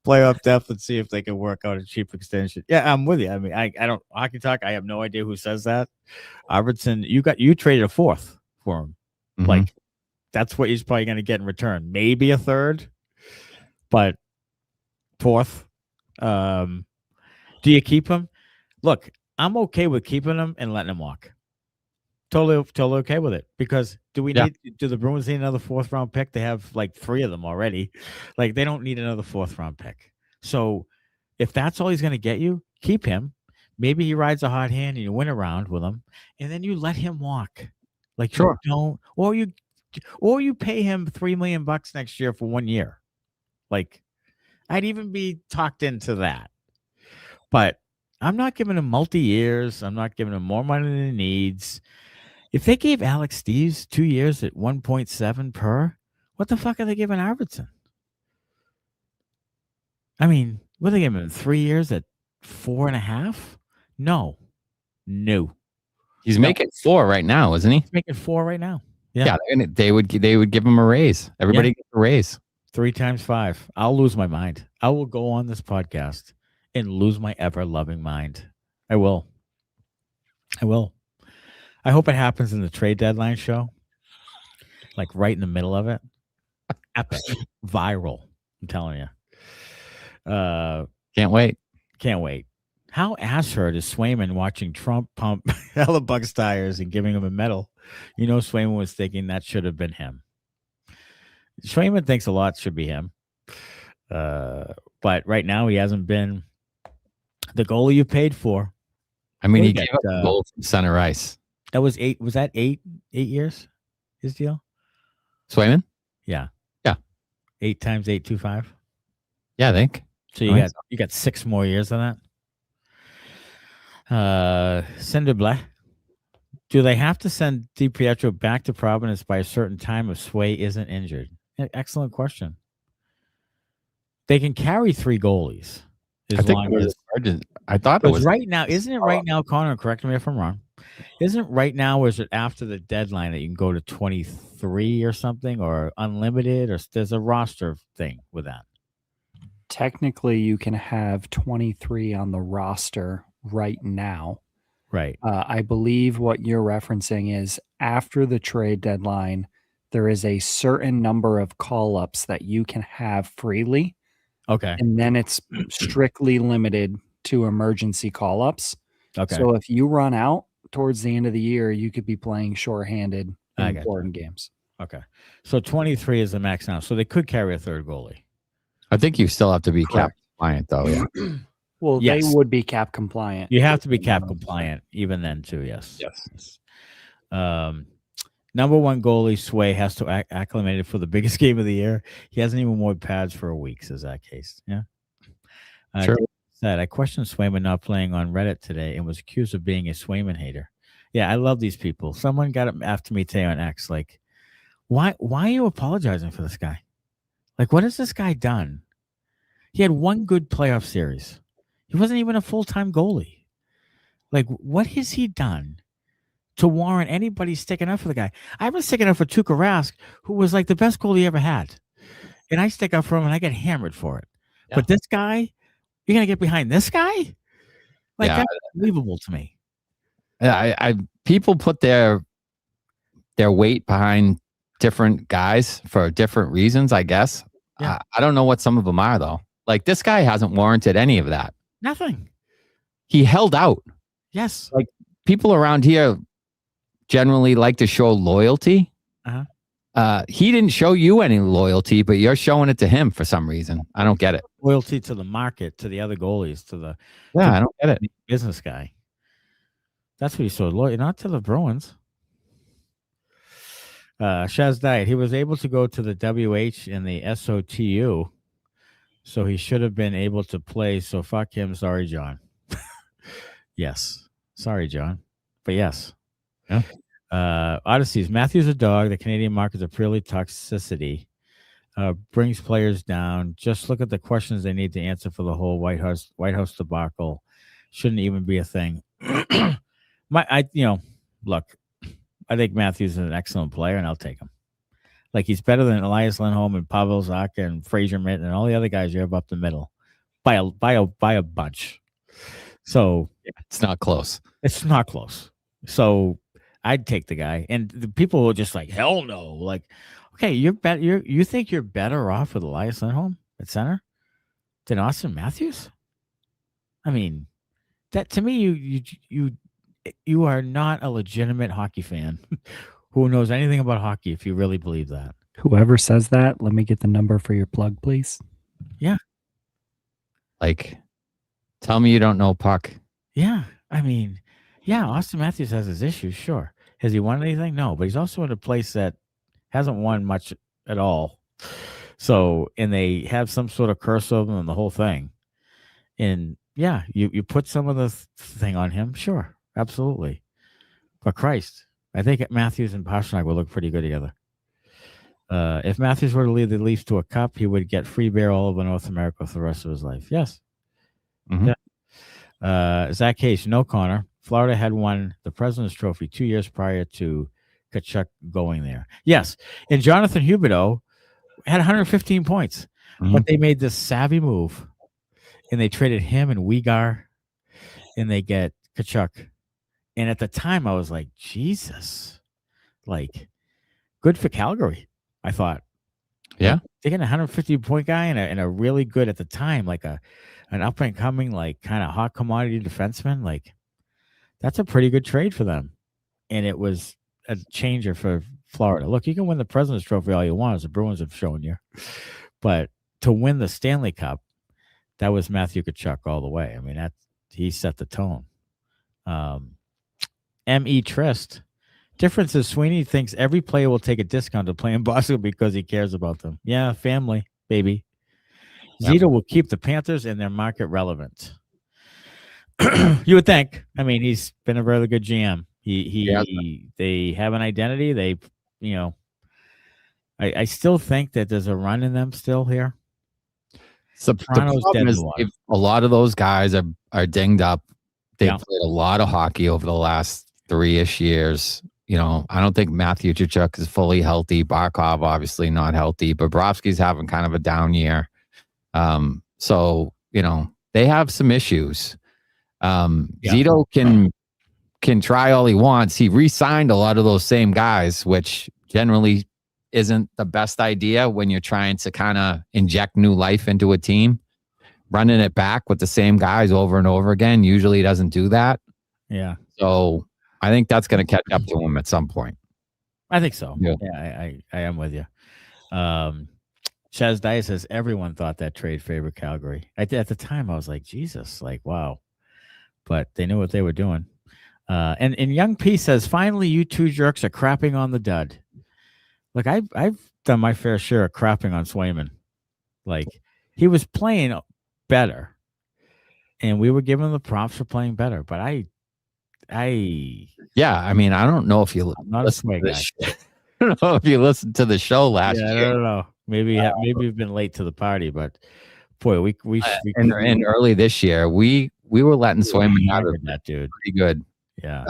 playoff depth and see if they can work out a cheap extension. Yeah, I'm with you. I mean, I don't hockey talk. I have no idea who says that. Arvidsson, you traded a fourth for him. Mm-hmm. Like that's what he's probably going to get in return. Maybe a third, but fourth. Do you keep him? Look, I'm okay with keeping him and letting him walk. Totally okay with it because do the Bruins need another 4th round pick? They have like 3 of them already. Like they don't need another 4th round pick. So if that's all he's going to get you, keep him. Maybe he rides a hot hand and you win a round with him, and then you let him walk. Like sure, you don't, or you pay him $3 million next year for 1 year. Like I'd even be talked into that, but I'm not giving him multi-years. I'm not giving him more money than he needs. If they gave Alex Steves 2 years at 1.7 per, what the fuck are they giving Arvidsson? I mean, what are they giving him? 3 years at 4.5? No. He's making 4 right now, isn't he? He's making 4 right now. Yeah, they would give him a raise. Everybody gets a raise. 3 times 5. I'll lose my mind. I will go on this podcast and lose my ever-loving mind. I will. I hope it happens in the trade deadline show. Like right in the middle of it. Epic. Viral. I'm telling you. Can't wait. How ass-hurt is Swayman watching Trump pump Hellebuck's tires and giving him a medal? You know, Swayman was thinking that should have been him. Swayman thinks a lot should be him. But right now he hasn't been the goalie you paid for. I mean, he gave up a goal from center ice. That was 8. Was that 8 years? His deal? Swayman? Yeah. 8 times 8.25. Yeah, I think. So you got 6 more years on that. Cinderbleh. Do they have to send DiPietro back to Providence by a certain time if Sway isn't injured? Excellent question. They can carry 3 goalies. I thought it was right now. Isn't it right now, Connor? Correct me if I'm wrong. Isn't right now, or is it after the deadline that you can go to 23 or something, or unlimited, or there's a roster thing with that? Technically, you can have 23 on the roster right now. Right. I believe what you're referencing is after the trade deadline, there is a certain number of call-ups that you can have freely. Okay. And then it's strictly limited to emergency call-ups. Okay. So if you run out towards the end of the year, you could be playing shorthanded in important games. Okay. So 23 is the max now. So they could carry a 3rd goalie. I think you still have to be cap compliant, though. Yeah. Well, yes. They would be cap compliant. You have to be cap compliant even then, too. Yes. Number one goalie Sway has to acclimated for the biggest game of the year. He hasn't even worn pads for a week, says that case. Yeah. Sure. David said, I questioned Swayman not playing on Reddit today and was accused of being a Swayman hater. Yeah, I love these people. Someone got after me today on X, like, why are you apologizing for this guy? Like, what has this guy done? He had one good playoff series. He wasn't even a full-time goalie. Like, what has he done to warrant anybody sticking up for the guy? I've been sticking up for Tuukka Rask, who was like the best goalie he ever had. And I stick up for him and I get hammered for it. Yeah. But this guy, you're going to get behind this guy? Like, that's unbelievable to me. Yeah, people put their weight behind different guys for different reasons, I guess. Yeah. I don't know what some of them are, though. Like, this guy hasn't warranted any of that. Nothing. He held out. Yes. Like, people around here generally like to show loyalty. He didn't show you any loyalty, but you're showing it to him for some reason. I don't get it. Loyalty to the market, to the other goalies, to the I don't get it. Business guy. That's what he showed loyalty, not to the Bruins. Shaz died. He was able to go to the WH and the SOTU, so he should have been able to play. So fuck him. Sorry, John. Yes. Sorry, John. But yes. Yeah. Odysseys. Matthew's a dog. The Canadian market is a purely toxicity. Brings players down. Just look at the questions they need to answer for the whole White House debacle. Shouldn't even be a thing. Look, I think Matthew's an excellent player, and I'll take him. Like, he's better than Elias Lindholm and Pavel, Zacha and Fraser Minton and all the other guys you have up the middle by a bunch. So it's not close. It's not close. So I'd take the guy. And the people were just like, hell no. Like, okay, you think you're better off with Elias Lindholm at center than Austin Matthews? I mean, that to me, you are not a legitimate hockey fan who knows anything about hockey if you really believe that. Whoever says that, let me get the number for your plug, please. Yeah. Like, tell me you don't know puck. Yeah. I mean, yeah, Austin Matthews has his issues, sure. Has he won anything? No, but he's also in a place that hasn't won much at all. So, and they have some sort of curse over them and the whole thing. And yeah, you put some of the thing on him, sure. Absolutely. But Christ, I think Matthews and Pastrnak will look pretty good together. If Matthews were to lead the Leafs to a cup, he would get free beer all over North America for the rest of his life. Yes. Mm-hmm. Yeah. Zach Case, no Connor. Florida had won the President's Trophy 2 years prior to Tkachuk going there. Yes. And Jonathan Huberdeau had 115 points. Mm-hmm. But they made this savvy move. And they traded him and Uyghur. And they get Tkachuk. And at the time, I was like, Jesus, like, good for Calgary, I thought. Yeah. Like, taking a 150-point guy and a really good, at the time, like an up-and-coming, like, kind of hot commodity defenseman, like, that's a pretty good trade for them. And it was a changer for Florida. Look, you can win the President's Trophy all you want, as the Bruins have shown you. But to win the Stanley Cup, that was Matthew Tkachuk all the way. I mean, he set the tone. M.E. Trist. Difference is Sweeney thinks every player will take a discount to play in Boston because he cares about them. Yeah, family, baby. Yep. Zito will keep the Panthers and their market relevant. You would think. I mean, he's been a really good GM. They have an identity. They, I still think that there's a run in them still here. So the problem is a lot of those guys are dinged up. They've played a lot of hockey over the last 3-ish years. I don't think Matthew Tkachuk is fully healthy. Barkov obviously not healthy. Bobrovsky's having kind of a down year. So they have some issues. Zito can try all he wants. He re-signed a lot of those same guys, which generally isn't the best idea when you're trying to kind of inject new life into a team. Running it back with the same guys over and over again usually doesn't do that. Yeah. So I think that's going to catch up to him at some point. I think so. Yeah, I am with you. Chaz Dias says everyone thought that trade favored Calgary. At the time, I was like, Jesus, like, wow. But they knew what they were doing. And Young P says, finally, you two jerks are crapping on the dud. Look, I've done my fair share of crapping on Swayman. Like, he was playing better, and we were giving him the props for playing better. But I don't know if you I'm not a sway guy. I don't know if you listened to the show last year. I don't know. Maybe we've been late to the party, but boy, we and early this year we were letting Swayman out of that dude. Pretty good. Yeah.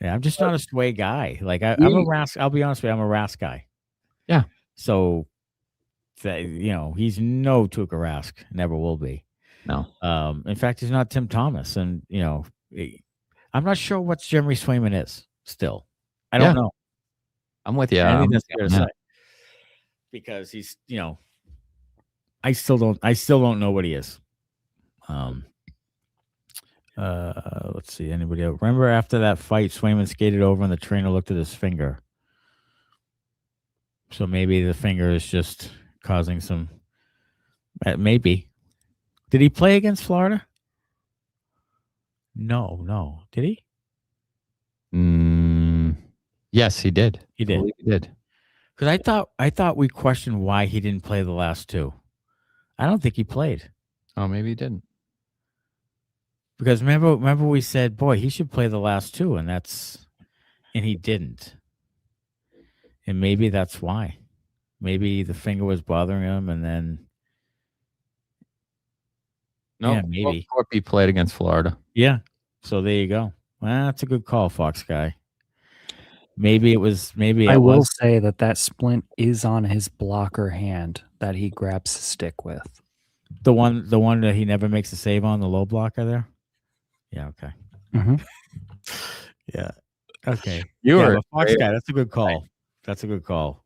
I'm just not a sway guy. Like I'm a Rask. I'll be honest with you, I'm a Rask guy. Yeah. So he's no Tuukka Rask. Never will be. No. In fact, he's not Tim Thomas, and I'm not sure what Jeremy Swayman is still. I don't know. I'm with you. I think that's fair to say. Because he's, I still don't know what he is. Let's see. Anybody else? Remember after that fight, Swayman skated over and the trainer looked at his finger. So maybe the finger is just causing some. Maybe. Did he play against Florida? No. Did he? Yes, he did. He did. He did. Because I thought we questioned why he didn't play the last two. I don't think he played. Oh, maybe he didn't. Because remember we said, boy, he should play the last two, and he didn't. And maybe that's why. Maybe the finger was bothering him, and then maybe Corpy played against Florida. Yeah. So there you go. Well, that's a good call, Fox guy. Maybe it was. I will say that splint is on his blocker hand that he grabs the stick with. The one that he never makes a save on, the low blocker there. Yeah. Okay. Mm-hmm. Yeah. Okay. You were a Fox guy. That's a good call. That's a good call.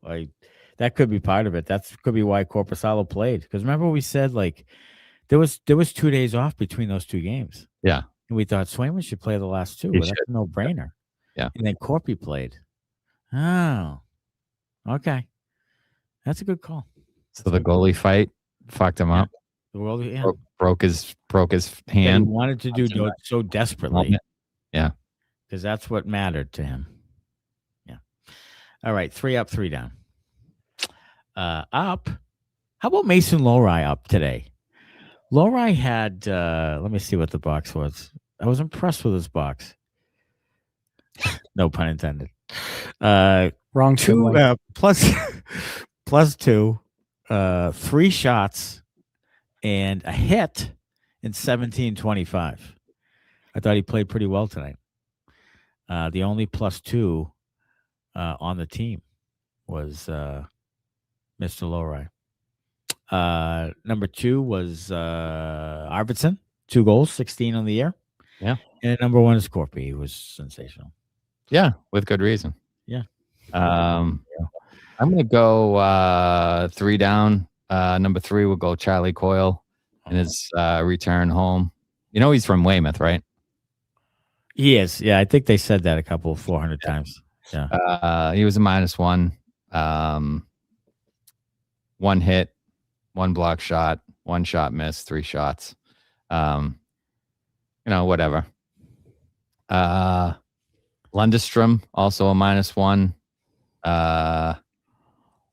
That could be part of it. That could be why Korpisalo played. Because remember we said there was 2 days off between those two games. Yeah. And we thought Swayman should play the last two. But that's a no-brainer. Yeah. And then Korpi played. Oh. Okay. That's a good call. So the goalie fight fucked him up. The goalie, broke his hand. He wanted to do so desperately. Yeah. Because that's what mattered to him. Yeah. All right. 3 up, 3 down. Up. How about Mason Lohrei up today? Lohrei had, let me see what the box was. I was impressed with his box. No pun intended. Wrong 2 plus 2, 3 shots and a hit in 17-25. I thought he played pretty well tonight. The only +2 on the team was Mr. Lohrei. Number 2 was Arvidsson, 2 goals, 16 on the year. Yeah. And number 1 is Korpi. He was sensational. Yeah, with good reason. Yeah. I'm going to go 3 down. Number 3 will go Charlie Coyle in his return home. He's from Weymouth, right? He is. Yeah, I think they said that 400 times. Yeah. He was a -1. 1 hit, 1 block shot, 1 shot missed, 3 shots. Whatever. Lundestrom, also a -1.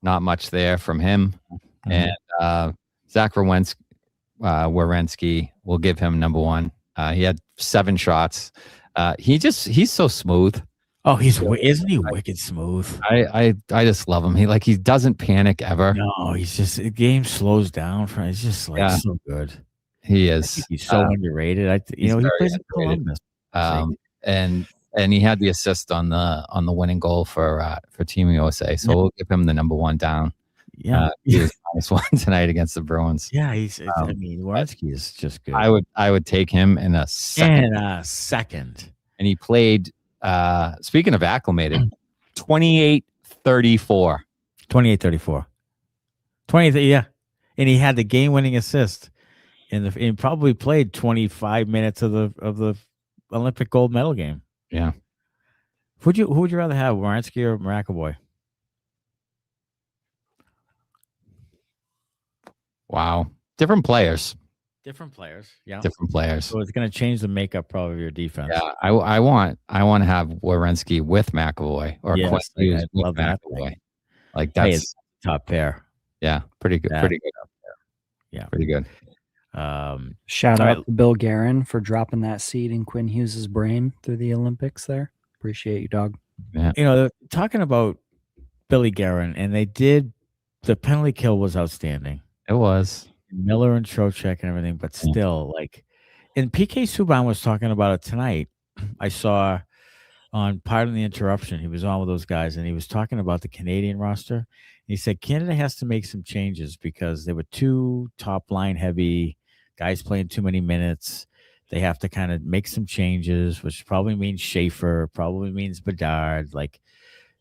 Not much there from him. Mm-hmm. And Zach Werenski, will give him number 1. He had 7 shots. He's so smooth. Oh, isn't he wicked smooth? I just love him. He doesn't panic ever. No, he's just, the game slows down for him. He's just so good. He is. He's so underrated. He plays in Columbus. And he had the assist on the winning goal for Team USA. So we'll give him the number 1 down. Yeah. He was -1 tonight against the Bruins. Yeah, Werenski is just good. I would take him in a second. And he played, speaking of acclimated, 28-34. 20, yeah. And he had the game-winning assist. And probably played 25 minutes of the Olympic gold medal game. Yeah. Who would you rather have, Werenski or McAvoy? Wow. Different players. Different players. Yeah. different players. So it's going to change the makeup probably of your defense. Yeah, I want to have Werenski with McAvoy or Yes, Quinn Hughes I with love that McAvoy. thing. Like Hey, that's it's top pair. yeah, pretty good. That- Pretty good. Yeah. Pretty good. Shout All out right. to Bill Guerin for dropping that seed in Quinn Hughes' brain through the Olympics there. Appreciate you, dog. You know, they're talking about Billy Guerin, and the penalty kill was outstanding. It was. Miller and Trocheck and everything, but still, like, and Peeke Subban was talking about it tonight. I saw on Pardon the Interruption. He was on with those guys, and he was talking about the Canadian roster. He said Canada has to make some changes because they were too top line heavy, guys playing too many minutes. They have to kind of make some changes, which probably means Schaefer, probably means Bedard, like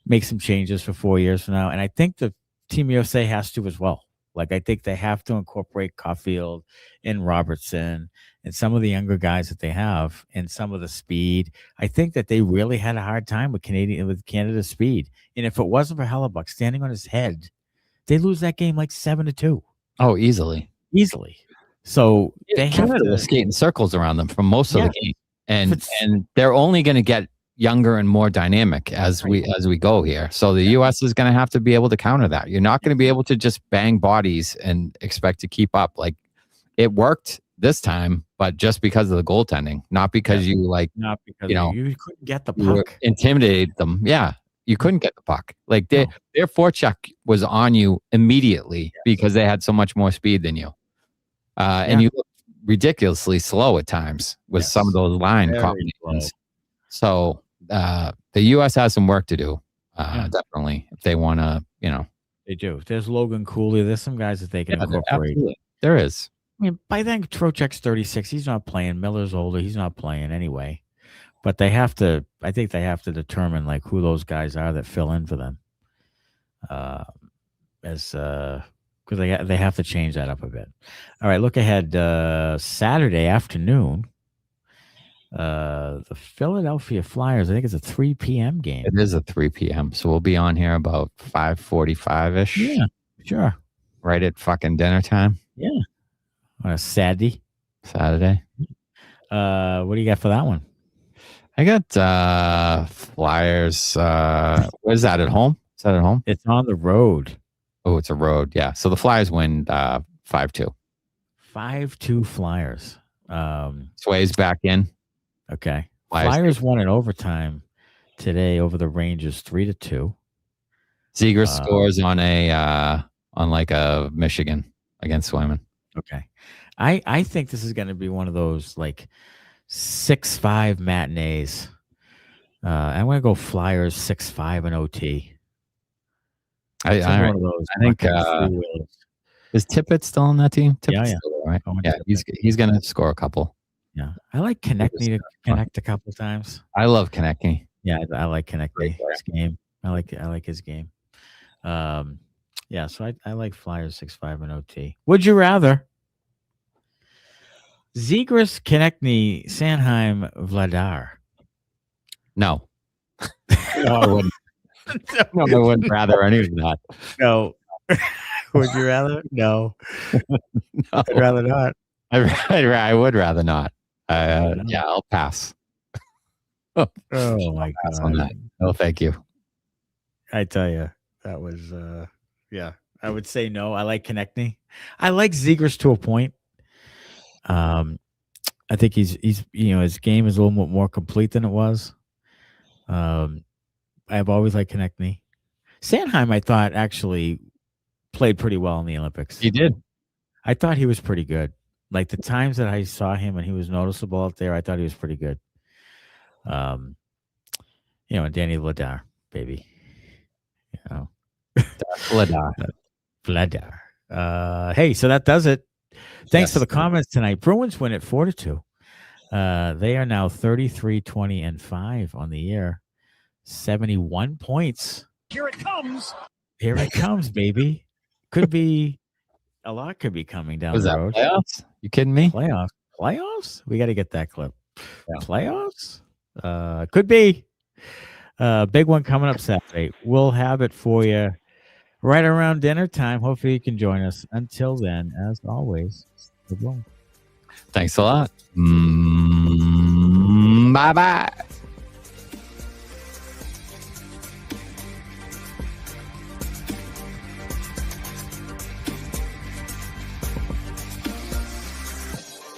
make some changes for 4 years from now. And I think the Team USA has to as well. Like, I think they have to incorporate Caulfield and Robertson and some of the younger guys that they have and some of the speed. I think that they really had a hard time with Canada's speed. And if it wasn't for Hellebuck standing on his head, they lose that game like 7-2. Oh, easily. So they have Canada to was skating circles around them for most of Yeah. the game, and they're only going to get younger and more dynamic as we go here. So the U.S. is going to have to be able to counter that. You're not going to be able to just bang bodies and expect to keep up. Like, it worked this time, but just because of the goaltending, not because not because you couldn't get the you puck. intimidated them. Yeah, you couldn't get the puck. Like their forecheck was on you immediately because they had so much more speed than you. And you looked ridiculously slow at times with some of those line Very combinations. slow. So the U.S. has some work to do, definitely, if they want to, They do. There's Logan Cooley. There's some guys that they can incorporate. absolutely. There is. I mean, by then, Trocheck's 36. He's not playing. Miller's older. He's not playing anyway. But they have to, I think they have to determine, like, who those guys are that fill in for them. Because they have to change that up a bit. All right, look ahead. Saturday afternoon, the Philadelphia Flyers, I think it's a 3 p.m. game. It is a 3 p.m. So we'll be on here about 5:45-ish. Yeah, sure. Right at fucking dinner time. Yeah. On a Saturday. What do you got for that one? I got Flyers. Where's that, at home? Is that at home? It's on the road. Oh, it's a road. Yeah. So the Flyers win 5-2. 5-2 Flyers. Sway's back in. Okay. Flyers won in overtime today over the Rangers 3-2. Zegras scores on a Michigan against Swayman. Okay. I think this is going to be one of those like 6-5 matinees. I'm going to go Flyers 6-5 in OT. I think is Tippett still on that team? Tippett's Yeah. still there, right? I want Yeah, Tippett. he's going to score a couple. Yeah. I like Konechny to connect a couple times. I love Konechny. Yeah, I like Konechny. His game. I like his game. Yeah, so I like Flyers 6-5 in OT. Would you rather Zegras, Konechny, Sanheim, Vladar? No. No, I wouldn't. No, I wouldn't rather any of that. No. Would you rather? No. No. I'd rather not. I would rather not. Yeah, I'll pass. Oh my Pass on God. that. No, thank you. I tell you, that was yeah. I would say no. I like Konechny. I like Zegras to a point. I think he's his game is a little more complete than it was. I've always liked Konechny. Sanheim, I thought, actually played pretty well in the Olympics. He did. I thought he was pretty good. Like the times that I saw him and he was noticeable out there, I thought he was pretty good. And Danny Vladar, baby. Vladar. Hey, so that does it. Thanks for the comments tonight. Bruins win at 4-2. They are now 33-20-5 on the year. 71 points. Here it comes. Here it comes, baby. Could be a lot could be coming down Was the that road. playoffs? You kidding me? Playoffs? We got to get that clip. Yeah. Playoffs? Could be. Big one coming up Saturday. We'll have it for you right around dinner time. Hopefully you can join us. Until then, as always, good luck. Thanks a lot. Bye-bye.